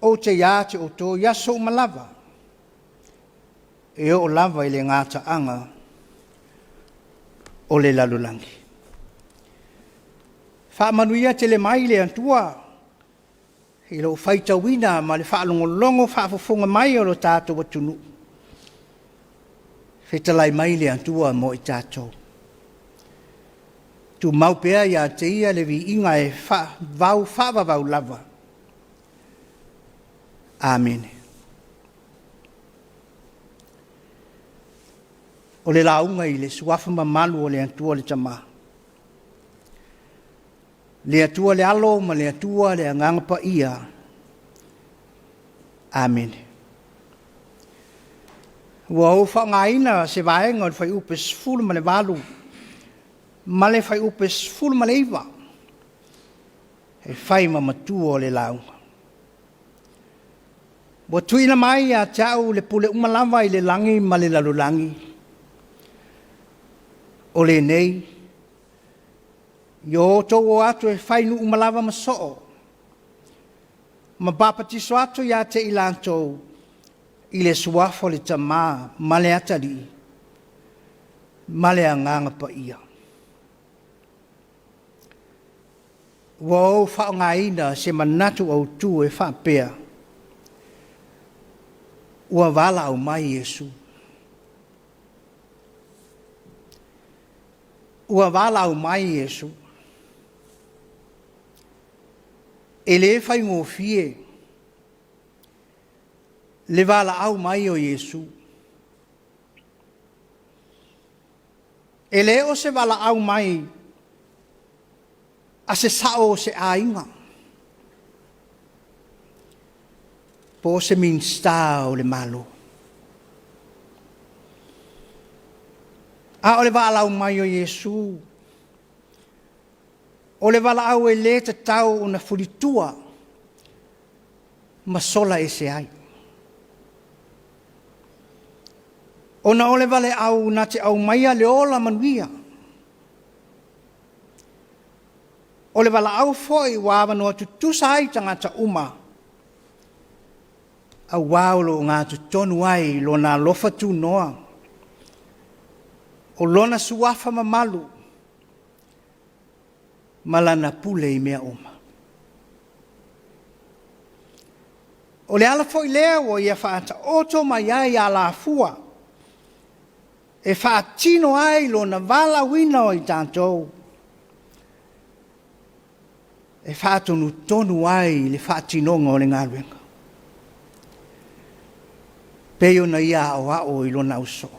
o te iate o tō yaso malava. E o lava i le ngāta anga o le lalulangi. Whaamanuia te le mai le antua. I lo whaitawina ma le whaalongolongo whaafofonga mai o lo tātou atunu. Whetalai mai le antua mo i tātou. Tu maupea ia te ia le vi inga e whawavau lava. Amen. O le launga i le suafa mamalu o le atua le tama. Le atua le alo ma le atua le angangapa ia. Amen. Ua o whaangaina se vaenga o le whai upes fulu ma le valu. Ma le whai upes fulu ma le iwa. E whai mamatua o le launga. Wa tuina mai a tau le pule umalava i le langi ma le lalulangi. O le nei, yo tau atu e whainu umalava masoo. Ma bapatiso atu ia te ilantou i le suafo le tamaa ma le atari, ma le anganga pa ia. Wa o whaongaina se manatu au tu e whapea. Ua wala au mai Yesu. Ua wala au mai Yesu. E le whai ngofie. Le wala au mai o Yesu. E le o se wala au mai. a se sao se ainga. Po se minsta o le malo. A o le wala o mai o Yesu. O le wala au e le te tau o na furitua. Ma sola e se ai. O na ole wale au na te au maia le ola manuia. O le wala au foi wawa no atu tusa ai tangata uma. A waulo ngā tu tonu ai lo na lofa tu noa. O lona suafa mamalu. Malana pule I mea oma. O le ala foi lea o ia whaata oto mai ai a la fua. E whaatino ai lo na wala wina o I tātou. E whaatonu tonu ai le whaatinonga o le ngāruenga. Peo na ia o ao I lo na uso.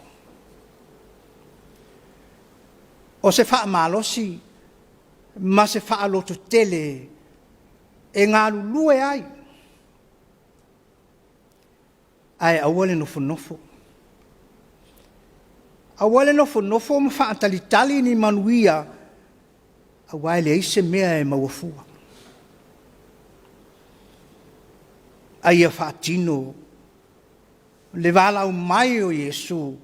O se wha malosi, ma se wha loto tele, e ngā lulue ai. Ai awale nofo nofo. Awale nofo nofo ma wha talitali ni manuia, awale eise mea e mawafua. Ai a wha tino, le wala o mai o Yesu,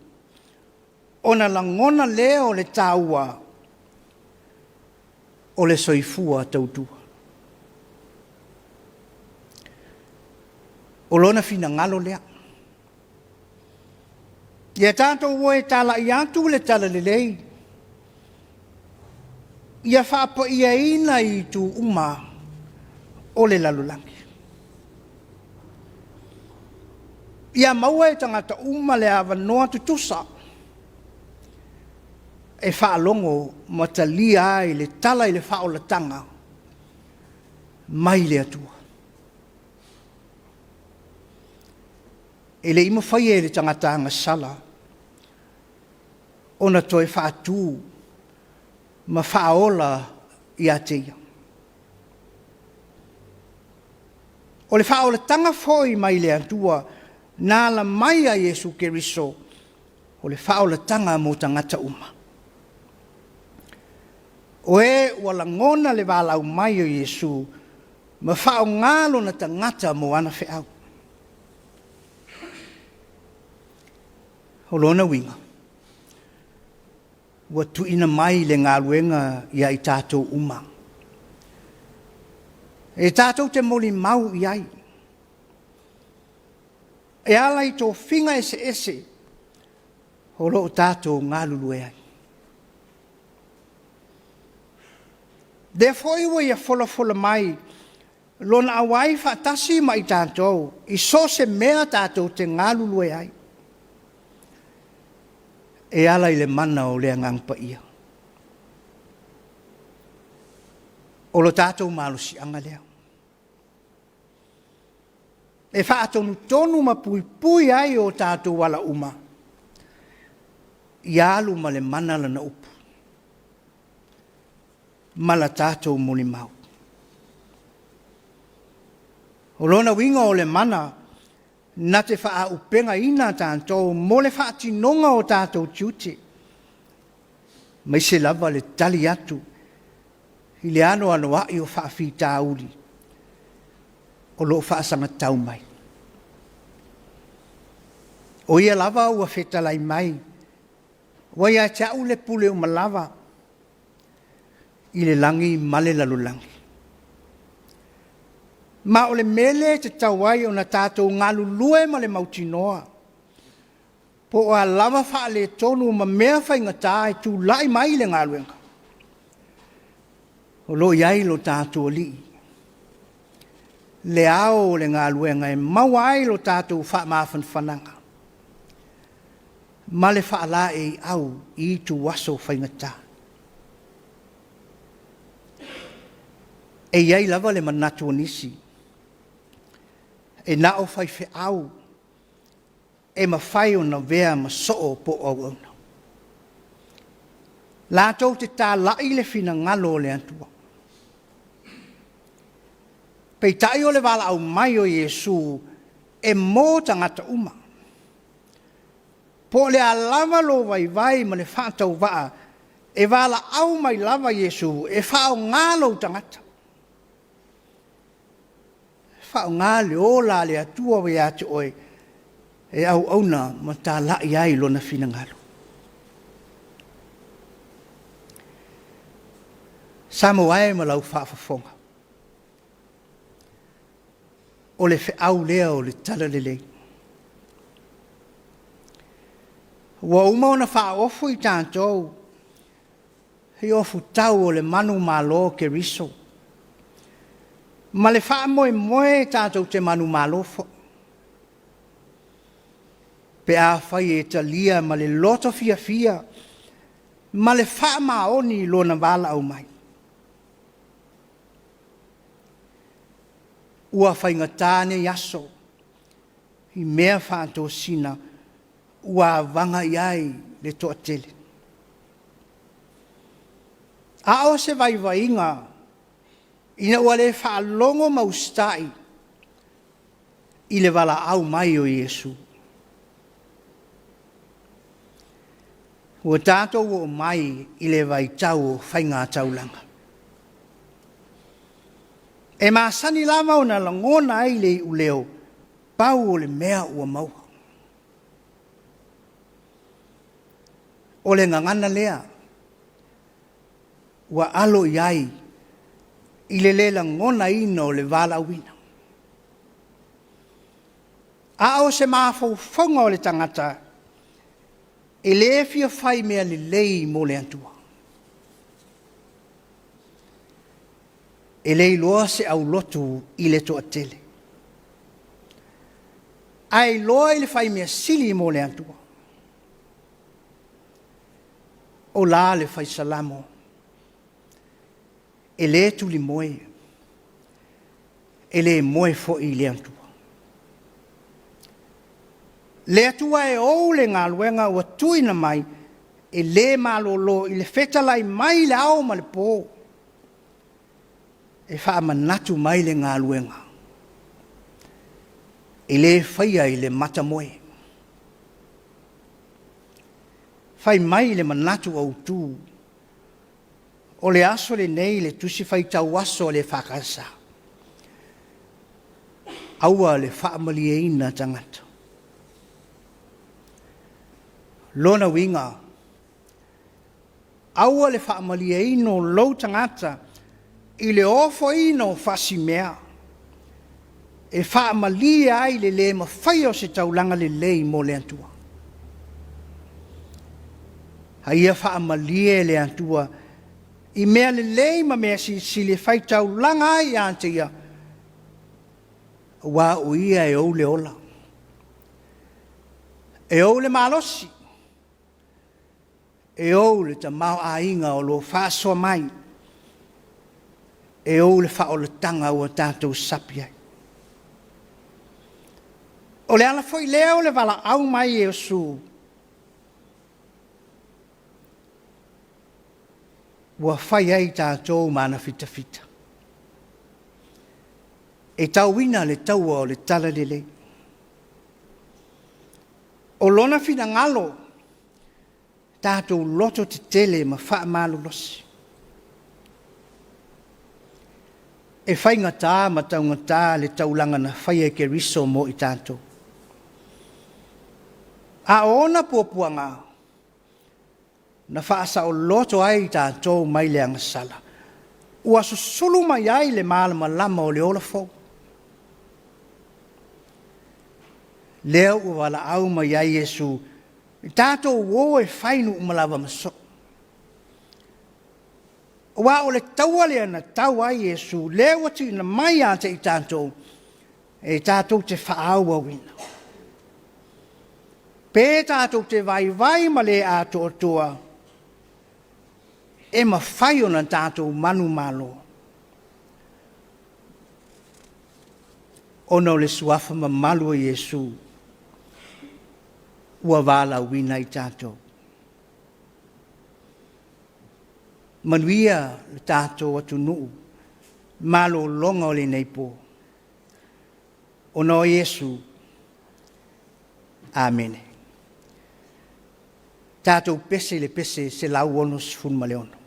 ona langona leo le taua, o le soifua tautua. O lona fina ngalo lea. Ia tātou woe tala I atu le tala le lei. Ia whaapa ia ina I tu uma o le lalulangi. Ia maua e tangata uma le awa noa tutusa. E whaalongo matalia ai le tala I le whaolatanga. Mai le atua. E le ima whai e le tangata anga sala. Ona toi whaatu. Ma whaola I ateia. O le whaolatanga foi mai le atua. Nā la mai a Yesu Keriso. O le whaolatanga mo tangata uma. O e wala ngona le wala au mai o Yesu. Ma whao ngalo na tangata mo ana whiau. O lona winga. Wa tuina mai le ngā luenga ia I tātou uma. E tātou te moli mau I ai. E ala I tō whinga ese ese. Ho lo tātou ngā lulu e ai. De foi wa ia fola mai. Lona awai whaatasi mai tātou. I so se mea tātou te ngā lulu e ai. E ala I le mana o lea ngangpa ia. O lo tātou malusi anga lea. E whaatonu tonu ma pui ai o tātou wala uma. I alu ma le mana lana upu. Mala tātou moli mau. O lona winga o le mana, na te wha upenga ina tātou, mo le wha tinonga o tātou tiute. Mai se lava le tali atu, I le ano ai o wha fi tāuri, o lo wha sanga tau mai. O ia lava ua whetalai mai, wa ia tau le pule o malava, I le langi male lalulangi. Ma o le mele te tauai o na tātou ngalu lue ma le mautinoa. Po o a lava wha le tonu ma mea whaingata e tu lai mai le ngaluenga. O lo iai lo tātou li. Le ao le ngaluenga e mawai lo tātou wha mawhan whananga. Ma le wha la e au I tu waso whaingata. E iai lava le manatu o nisi. E na o whai whi au. E ma whai o na vea ma soo po au auna. Lātou te tā lai le whina ngalo le antua. Pei tai o le wala au mai o Yesu e mō tangata uma. Po le alama lo vai ma le whātau waa e wala au mai lava Yesu e whao ngālo tangata. Whao ngā le ola le atua wai ate oe e au auna ma tā lai ai lona whina ngalo. Samoa e ma lau whaafafonga. O le au lea o le tala lelei. Wa uma ona whaofu I tātou he ofu tau o le manu malo ke riso. Ma le wha moe tātou te manu malo fo. Pe a whai e ta lia ma le loto fia. Ma le wha maoni lona wala au mai. Ua whai ngatane yaso. I mea whātou sina. Ua vanga iai le toa tele. A o se vai inga. Ina ua le whaalongo maustai. I le wala au mai o Yesu. Ua tātou o mai I le vai tau o whainga taulanga. E māsani lama o na langona ai le uleo. Pau o le mea ua mau. O le ngangana lea. Ua alo iai. I le lela ngona ina o le vala wina. A o se maafau whonga o le tangata. E le fia whai mea le lei mo le antua. E lei loa se au lotu I le toa tele. Ai loa I le whai mea sili mo le antua. O la le whai salamo. E le tuli moe. E le moe fo I le antua. Le atua e ou le ngā luenga ua tuina mai. E le malolo I le fetalai mai le au ma le pō. E wha manatu mai le ngā luenga. E le whaia I le mata moe. Whai mai le manatu au tū. O le aso le nei le tusi whai tau aso le whakasa. Aua le whaamali e ina tangata. Lona winga. Aua le whaamali e ino lau tangata. I le ofo ino whasi mea. E whaamali ai le ma whai o se taulanga le lei mo le antua. Haia whaamali le antua. I mea le lei ma mea si le whai taulanga ai ante ia. Wa o ia e ou le ola. E ou le malosi. E ou le ta mau a inga o lo whaasua mai. E ou le wha o le tanga o tātou sapi ai. O le ala foi leo le wala au mai e o su. Ua whai ai tātou mana fita. E tau wina le taua o le tala lele. O lona fina ngalo. Tātou loto te tele ma wha malu losi. E whai ngatā ma tau ngatā le taulanga na whai e ke riso mo I tātou. A ona puapuanga. Na whaasa o loto ai tātou mai le angasala. Ua susulu mai ai le malama lama o le ola fau. Leo ua wala au mai ai Yesu. Tātou wo e whainu umalawa maso. Wa o le taua lea na tau ai Yesu. Leo ati na mai ante I tātou. E tātou te whaaua wina. Pē tātou te vai ma le atoa toa. E ma whai ona tātou manu malo. Ono le suafa ma malu o Yesu. Ua wala wina I tātou. Manuia le tātou atu nuu. Malo longa o le neipo. Ono Yesu. Amen. Tātou pese le pese se lau ono sifun maleono.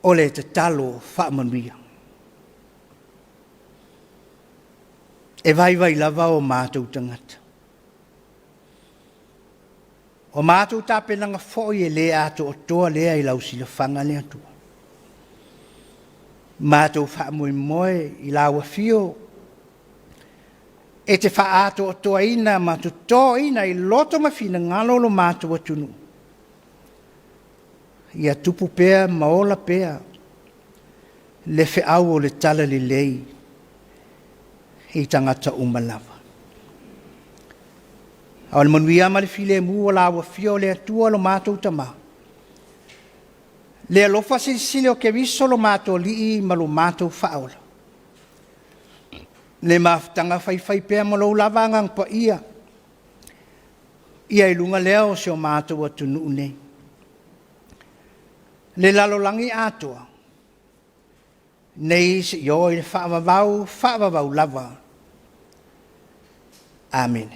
o le te talo whaamanuia. E vai lava o mātou tangata. O mātou tāpenanga fōi e lea ato o toa lea i lau sila whanga lea tua. Mātou whaamui moe i laua fio. E te wha ato o toa ina mātou toa ina i loto mawhina ngalolo mātou atunu. Ia tupu pea maola pea. Le fe au o le tala li lei. I tangata umalawa. Au le manuia ma le file mu o laua fio le atua lo mātou tama. Le alofa sile o ke viso lo mātou lii ma lo mātou whaola. Le maftanga fai pea ma lo lavangang pa ia. Ia ilunga leo se o mātou atunu nei. Le lalolangi atua. Nei se yo i whaavavau lava. Amen.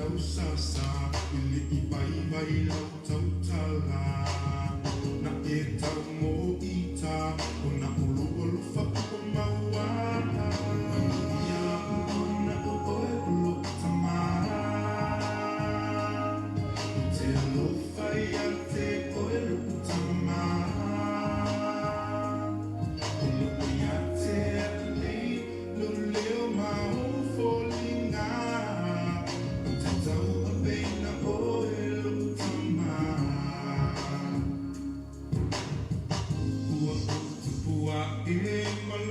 lau sasa ili ibai vai lau tautala na e tau mo ita o na ulu ulu whapu maua ia una o oe ulu tamara te alo whai a te oe ulu tamara ulu ia te atei luleo mau folinga te tau a beina oe ulu tamara ua utupua e malo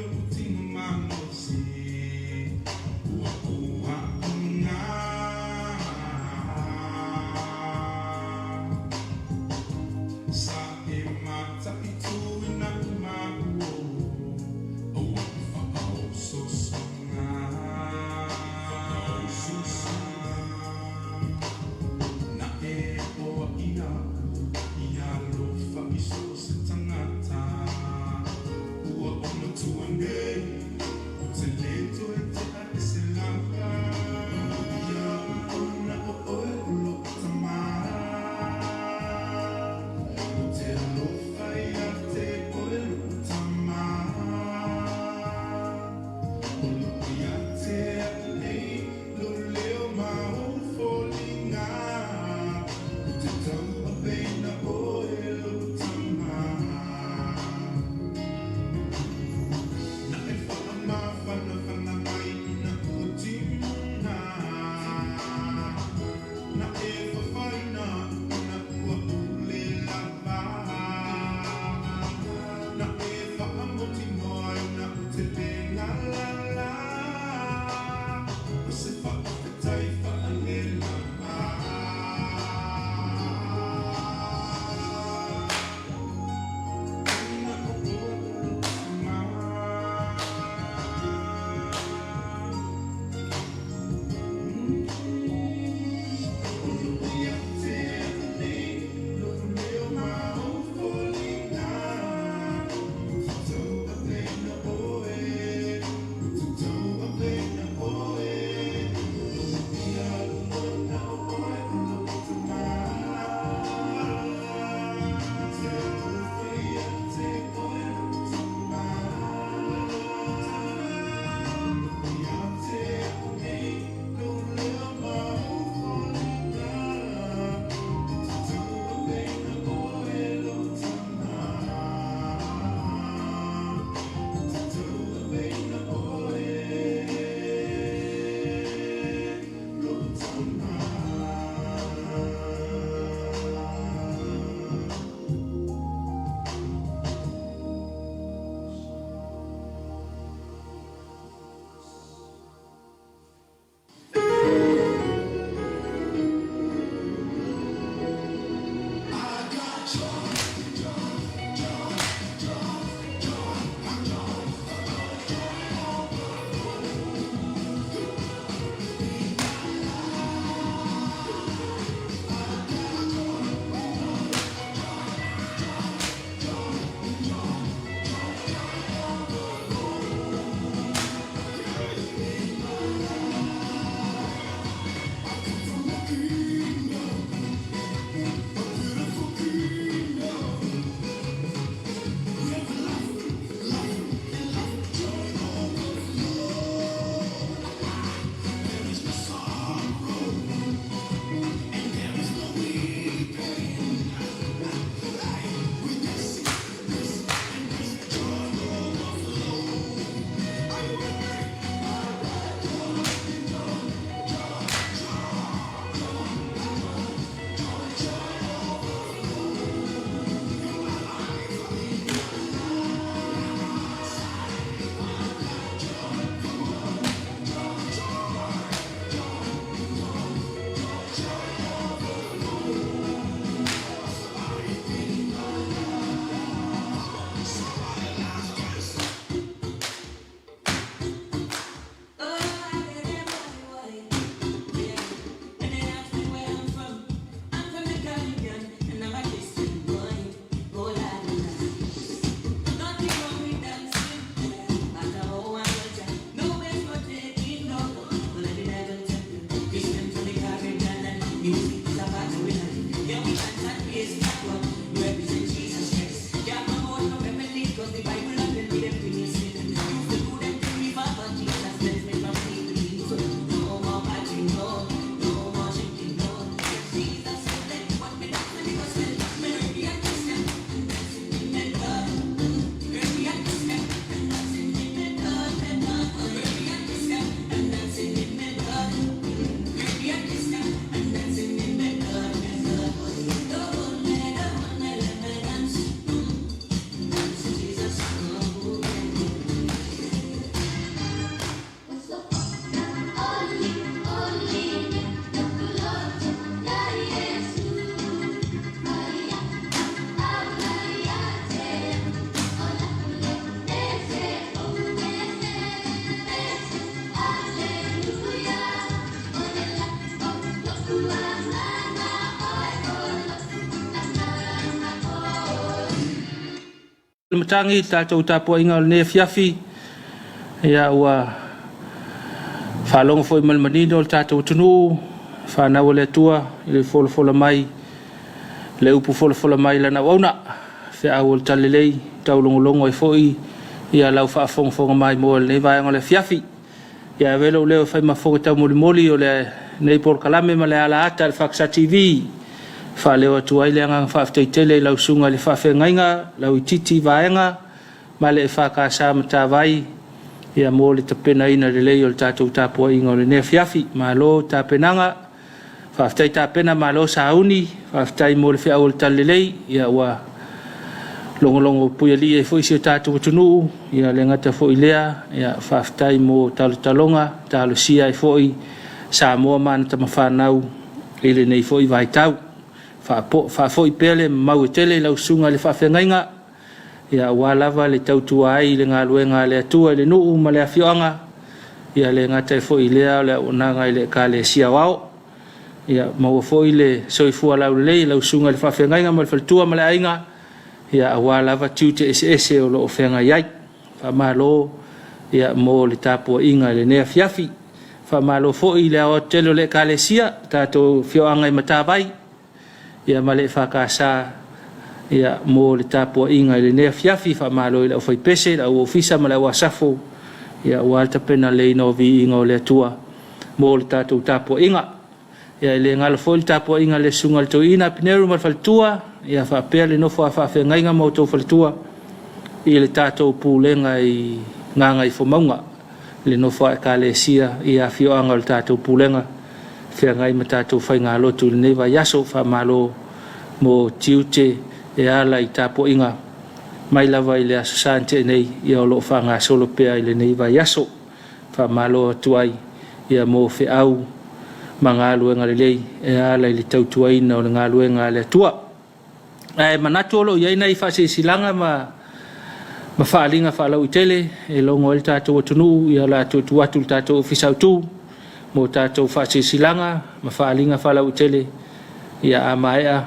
Matangi tātou Tapuaiga o le Afiafi ia ua whalonga fo i malmanino o le tātou tunu whanau o le atua i le wholofola mai le upu wholofola mai lana wauna whea o le talelei tau longolongo i fo ia lau whaafonga mai mo le vaianga o le Afiafi ia velo leo whai mafonga tau moli o le Neipor Kalame ma le ala ata le EFKS TV fa leo atu ai le anga whaafteitele lau sunga le whaafengainga lau ititi vaenga ma le EFKS matawai ia mo le tapena ina le lei o le tātou Tapuaiga o le Afiafi ma lo tapenanga whaaftei tapena ma lo sauni whaaftei mo le whea o le talelei ia ua longolongo puia li e fo isi o tātou tunu ia le ngata fo i lea ia whaaftei mo talonga talo sia e fo i Samoa mana tamawhanau i le nei fo i vaitau fa i pele mau tele lau sunga le whaafengainga ia walawa le tautua ai le ngaluenga le atua le nuu ma le afioanga ia le ngata fo i lea le unanga i le ka le sia wao ia mau fo i le soifua lau le lau sunga le whaafengainga ma le faltua ma le ainga ia walawa tiute ese o lo ofenga iai whamalo ia mo le Tapuaiga le Afiafi whamalo fo i le o telo le ka le sia tato fioanga i matawai ia male whakasa ia mo le Tapuaiga i le Afiafi whamalo i le ofai pese la ofisa ma le wasafo ia walta pena le no vi inga o le atua mo le tatou Tapuaiga ia le ngala fo le Tapuaiga le sunga le toina pineru ma faltua ia whapea le nofo a whaafengainga mo tau faltua i le tatou pulenga i nganga i fomaunga le nofo a kalesia i a fioanga le tatou pulenga whiangai ma tatou whainga lotu le neva yaso whamalo mo tiute e ala i Tapuaiga mai lava i le aso sante nei i o loo whanga solo pea i le neva yaso whamalo atuai ia mo whiau ma ngā luenga le lei e ala i le tautuaina o le ngā luenga le atua e manatu olo i aina i whase silanga ma whaalinga whaalau i tele e longo el tātou atunu i ala tuatu le tātou ofisau tū mo tātou whase silanga ma whaalinga whaalau i tele i a amaea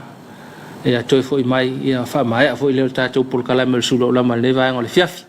e a toi fo i mai i a whaamaea fo i leo tātou polkalame le Suluaulama le vaianga o le Afiafi.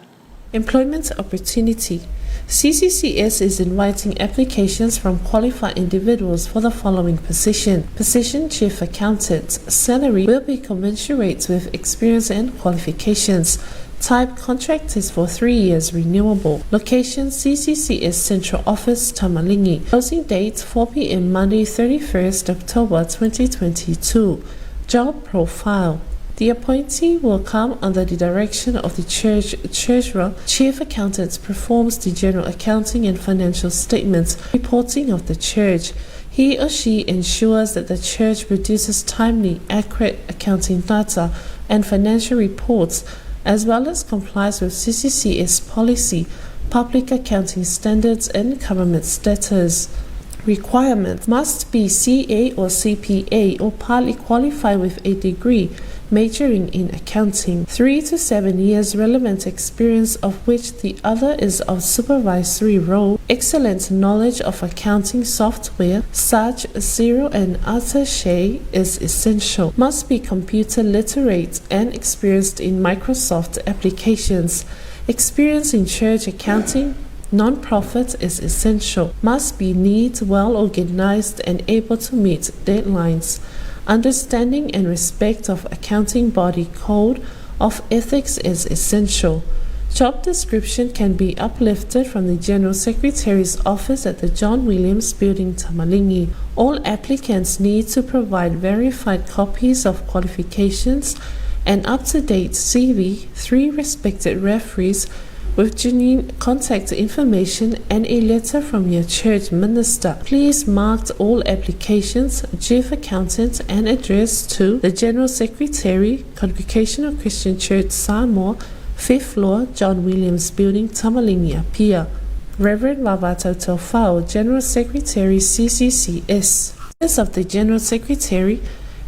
Employment opportunity. CCCS is inviting applications from qualified individuals for the following position. Position Chief Accountant. Salary will be commensurate with experience and qualifications. Type contract is for 3 years renewable. Location CCCS Central Office, Tamalingi. Closing date 4 p.m. Monday 31st October 2022. Job profile. The appointee will come under the direction of the church treasurer. Chief accountant performs the general accounting and financial statements reporting of the church. He or she ensures that the church produces timely, accurate accounting data and financial reports, as well as complies with CCCS policy, public accounting standards and government status. Requirement must be CA or CPA or partly qualified with a degree majoring in accounting, 3 to 7 years relevant experience of which the other is of supervisory role, excellent knowledge of accounting software such as Xero and Attaché is essential, must be computer literate and experienced in Microsoft applications, experience in church accounting, non-profit is essential, must be neat, well organized and able to meet deadlines. Understanding and respect of accounting body code of ethics is essential. Job description can be uplifted from the General Secretary's office at the John Williams Building, Tamalingi. All applicants need to provide verified copies of qualifications and up-to-date CV, 3 respected referees with genuine contact information and a letter from your church minister. Please mark all applications, chief accountant and address to the General Secretary, Congregational Christian Church Samoa, 5th floor, John Williams Building, Tamalingi, Apia. Reverend Vavato Tofao, General Secretary CCCS. Office of the General Secretary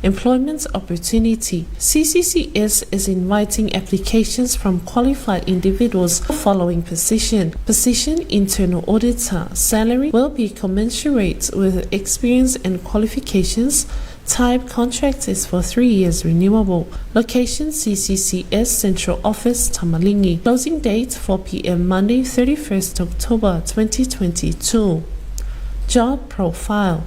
Employment opportunity. CCCS is inviting applications from qualified individuals for following position. Position internal auditor. Salary will be commensurate with experience and qualifications. Type contract is for 3 years renewable. Location CCCS Central Office Tamalingi. Closing date 4 p.m. Monday 31st October 2022. Job profile.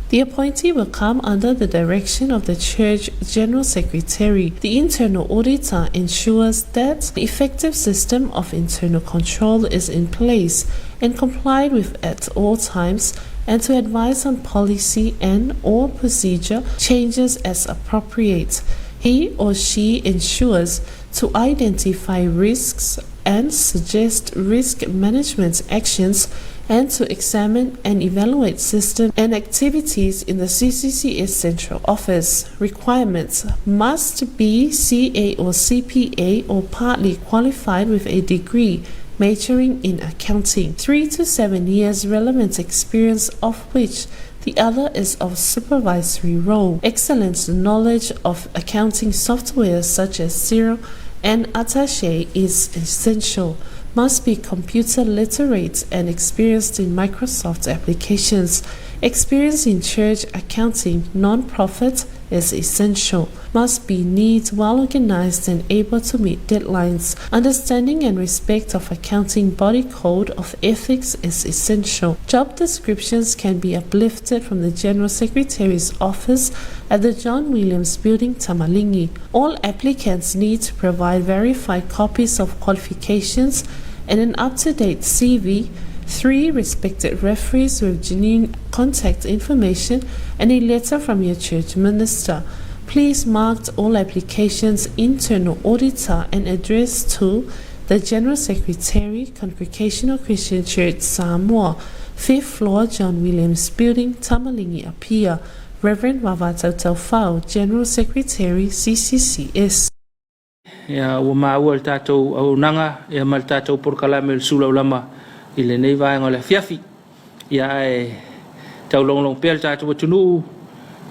The appointee will come under the direction of the Church General Secretary. The internal auditor ensures that the effective system of internal control is in place and complied with at all times, and to advise on policy and/or procedure changes as appropriate. He or she ensures to identify risks and suggest risk management actions, and to examine and evaluate systems and activities in the CCCS Central Office. Requirements: must be CA or CPA or partly qualified with a degree majoring in accounting. 3 to 7 years relevant experience, of which the other is of supervisory role. Excellent knowledge of accounting software such as Xero and Attaché is essential. Must be computer literate and experienced in Microsoft applications. Experience in church accounting, non-profit is essential. Must be neat, well organized and able to meet deadlines. Understanding and respect of accounting body code of ethics is essential. Job descriptions can be uplifted from the General Secretary's office at the John Williams Building, Tamalingi. All applicants need to provide verified copies of qualifications and an up-to-date CV, 3 respected referees with genuine contact information, and a letter from your church minister. Please mark all applications internal auditor and address to the General Secretary, Congregational Christian Church Samoa, 5th floor, John Williams Building, Tamalingi, Apia. Reverend Wavata Taufau, General Secretary, CCCS. Ya o maua tatou au nanga ya mal tatou por kalame Suluaulama ile nei vai ngole Afiafi ya tau long pel tatou tunu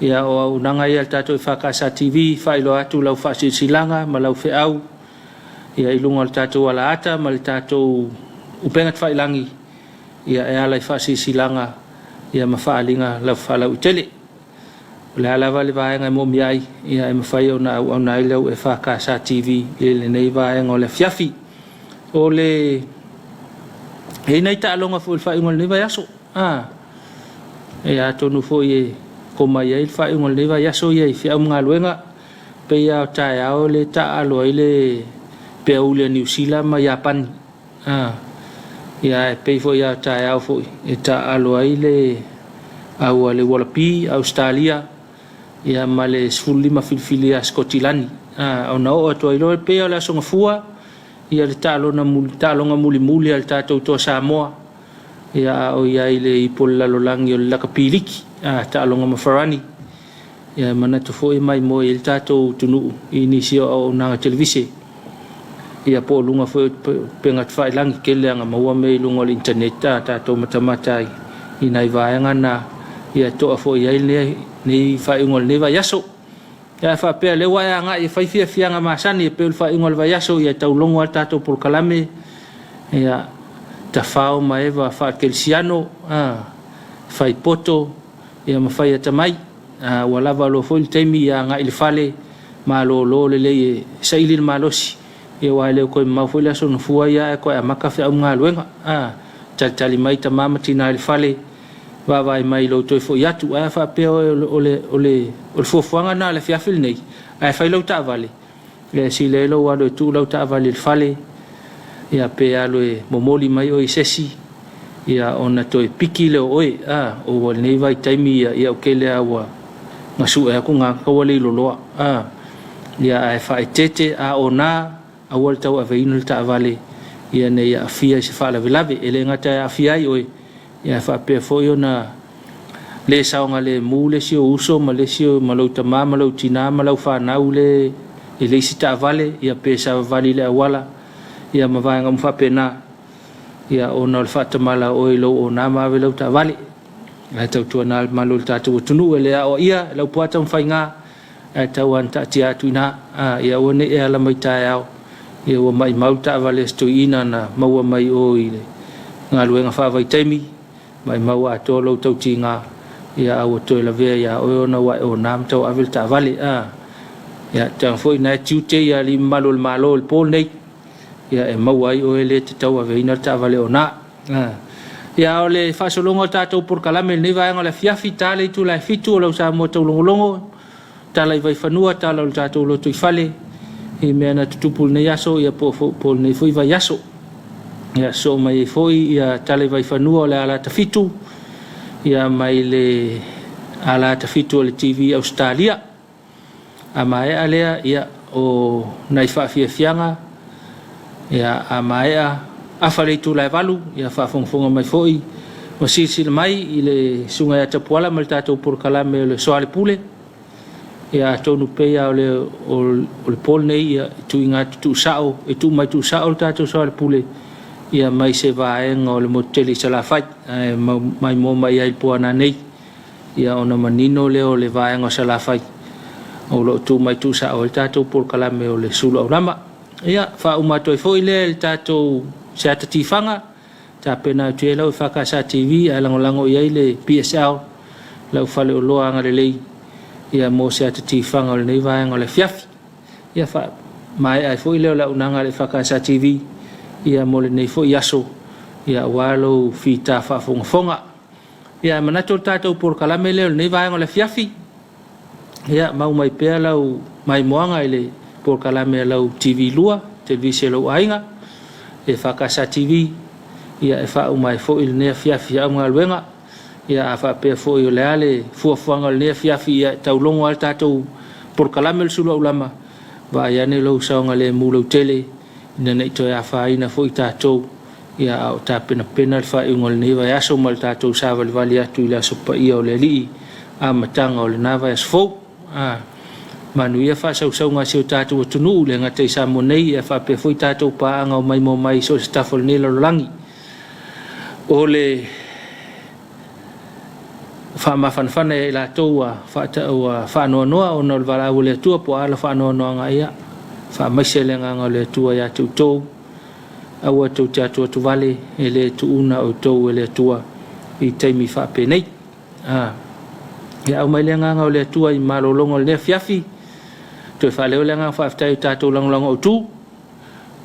ya o nanga ya tatou EFKS TV failo atu lau fasi silanga malau feau ya ilunga tatou ala ata mal tatou upengat failangi ya ala fasi silanga ya mafaalinga lau falau tele la vale vai ngai mom yai ia e fai ona ona ile e EFKS TV ile nei vai ngole Afiafi ole e nei ta longa fu fai ngol nei vai aso e atonu fo ye koma ye fai ngol nei vai aso ye fi am ngaluenga pe ya ta ya ole ta alo ile pe ule New Zealand ma Japan ia pe fo ya ta ya fo e ta alo ile au ale walapi Australia ia male fulima filfilia Scotland ona o to ilo pe ala songa fua ia le talo na mul talo nga muli al tato to Samoa ia o ia ile ipolla lo langi o la kapiliki talo nga mafarani ia mana to foi mai mo il tato tunu inisio o na televisi ia po lunga foi pengat fai langi kele nga maua me lunga o internet tato matamata inai vaanga na ia to fo ia ile ni fai ngol ne va yaso ya fa pe le wa nga e fai fia nga masani pe fai ngol va yaso ya tau longo alta to por kalame ya ta fao mai va fa kelsiano fai poto ya ma fai tamai wala va lo fol temi ya nga il fale ma lo le sailin malosi e wa le ko ma fo la so no fu ya ko ma ka fa nga luenga tali mai tamama tina il fale va vai mai lo to fo yatu fa pe ole fo fanga na le fiafil nei ai fai lo ta vale le si le lo wa do tu lo ta vale fale ya pe alo e momoli mai o isesi ya ona to piki le oi o wal nei vai taimi ya o kele awa masu e ku nga ko wale lo lo ya ai fa tete ona a wal ta wa veinul ta vale ya nei afia se fa la velave ele ngata afia oi ia fa pe foi ona le saunga le mule si uso malesio malouta malau tina malau fa naule ile sita vale ia pe sa vale le wala ia mavanga mfa pena ia ona le fata mala o lo ona ma velo ta vale ai tau tu na malul ta tu tunu ele o ia lo puata mfainga tauan ta tia tuina ia one e ala mai tai au ia wa mai mau ta vale stoina na mau mai o ile ngaluenga fa vai temi mai mau ato lo tau tinga ia au to la ve ia o na wa o nam tau avel ta vale ia tang foi na tute ia li malol pol nei ia e mau ai o ele te tau ave ina ta vale ona ia o le fa solongo tatou por kalame nei vai ngola fiafi tale tu la fitu lo sa mo tau longo tala vai fanua tala o tatou lo tu fale e me na tutupul nei aso ia po nei foi vai aso ia so mai foi ia tala vai fanua le ala ta fitu ia mai le ala ta fitu le TV Australia amae alea ia o nai fa fianga ia amae afale tu la valu ia fa fonga mai foi o sisil mai ile sunga ya Tapuaiga mal tatou por kalame le soale pule ia tonu peia o le pol nei ia tu inga tu sao e tu mai tu sao tatou soale pule ia mai se vaenga o le moteli sala fai mai mo mai ai puana nei ia ona manino le o le vaenga sala fai o lo tu mai tu sao o tatou por kalame o le Suluaulama ia fa uma toi foi le tatou se atatifanga ta pena tu elo EFKS TV lango ia le PSL lau fale o loa anga lei ia mo se atatifanga o le nei vaenga o le fiafi ia fa mai ai foi le la unanga le EFKS TV ia mo le nei foi aso ia walo fita fa fonga ia manato tatou por kalame le nei vaenga o le fiafi ia mau mai pea lau mai moanga ile por kalame lau TV lua televisi lau ainga EFKS TV ia e fa mai fo il ne fiafi a ngaluenga ia fa pe fo i le ale fuafuanga le fiafi ia taulongo al tatou por kalame le Suluaulama va ia ne lo saunga le mulo tele ina nei to ia fa ina fo i tatou ia o ta pena fa i ngol ne va ia so mal tatou sa vali atu ila so pa ia o le li a matanga o le nava es fo manu ia fa saunga se o tatou tunu le ngate sa monei ia fa pe fo i tatou pa anga mai mo mai so stafol ne lo langi o le fa mafanfana e la toa fa noa o no vala o le tua po ala fa noa nga ia fa maselenga nga le tua ya tu awa tu tu vale ele tu una o tu ele tua i taimi fa pe nei ya o mai lenga nga le tua i malolongo le fiafi tu fa le lenga fa tu lang o tu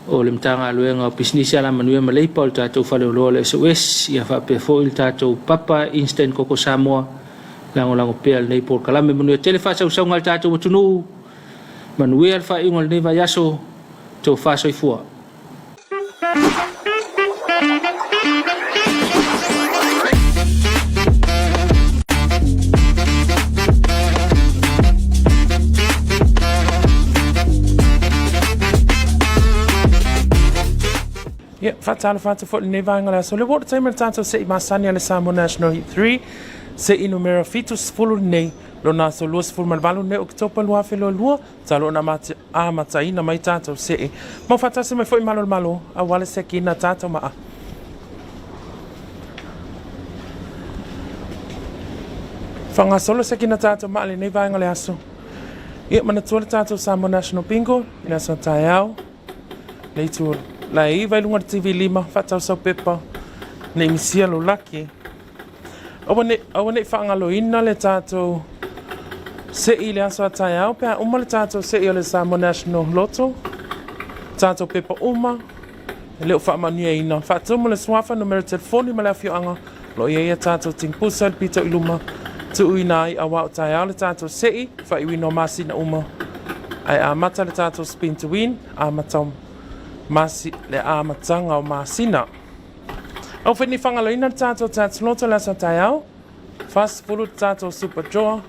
o le mtanga luenga o pisnisi ala manue malei paul tatou fale o le SOS ia fa pe foil tatou papa instant koko Samoa lango pea nei por kalame manue tele fa sau ngal tatou tunu manue al fa ingol nei va yaso to fa soifua Yeah, fatalo for the Nevangala. So, the water time at Tato say Masania Samoa National Heat 3, say in numero fitus full ne, Lona so los for Malvalo ne October Wafelo Lua, Talona Mataina, my Tato say. Mofatasima for Malo, a Walliseki na Tato Ma. Fanga solo sekina Tato Mali Nevangala. So, it Manatua Tato Samoa National Bingo, Nasan Tayao, later. La vai lunga TV lima fatau sa pepa ne misia lo laki awane fangalo ina le tato se ile aso ataya pe uma le tato se ile Samoa National Lotto tato pepa uma le fa mania ina fatau mo le swafa numero telefoni ma la fianga lo ye tato ting pusal pito iluma tu inai awa ataya le tato se fa iwi no masina uma ai amata le tato spin to win amatom masi le amatanga o masina au fini fangalo ina tato loto la satayao fast food tato super draw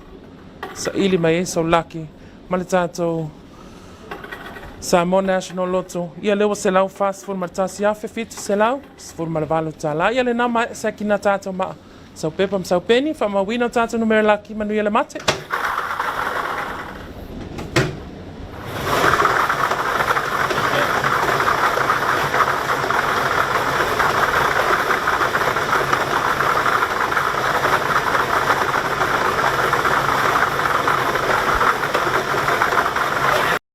sa ili mai so lucky mal tato Samoa National Lotto ia lewa selau fast food matasi Afiafi selau for malvalo tala ia le nama sakina tato ma so pepam so penny fa ma wino tato numero lucky manuela mate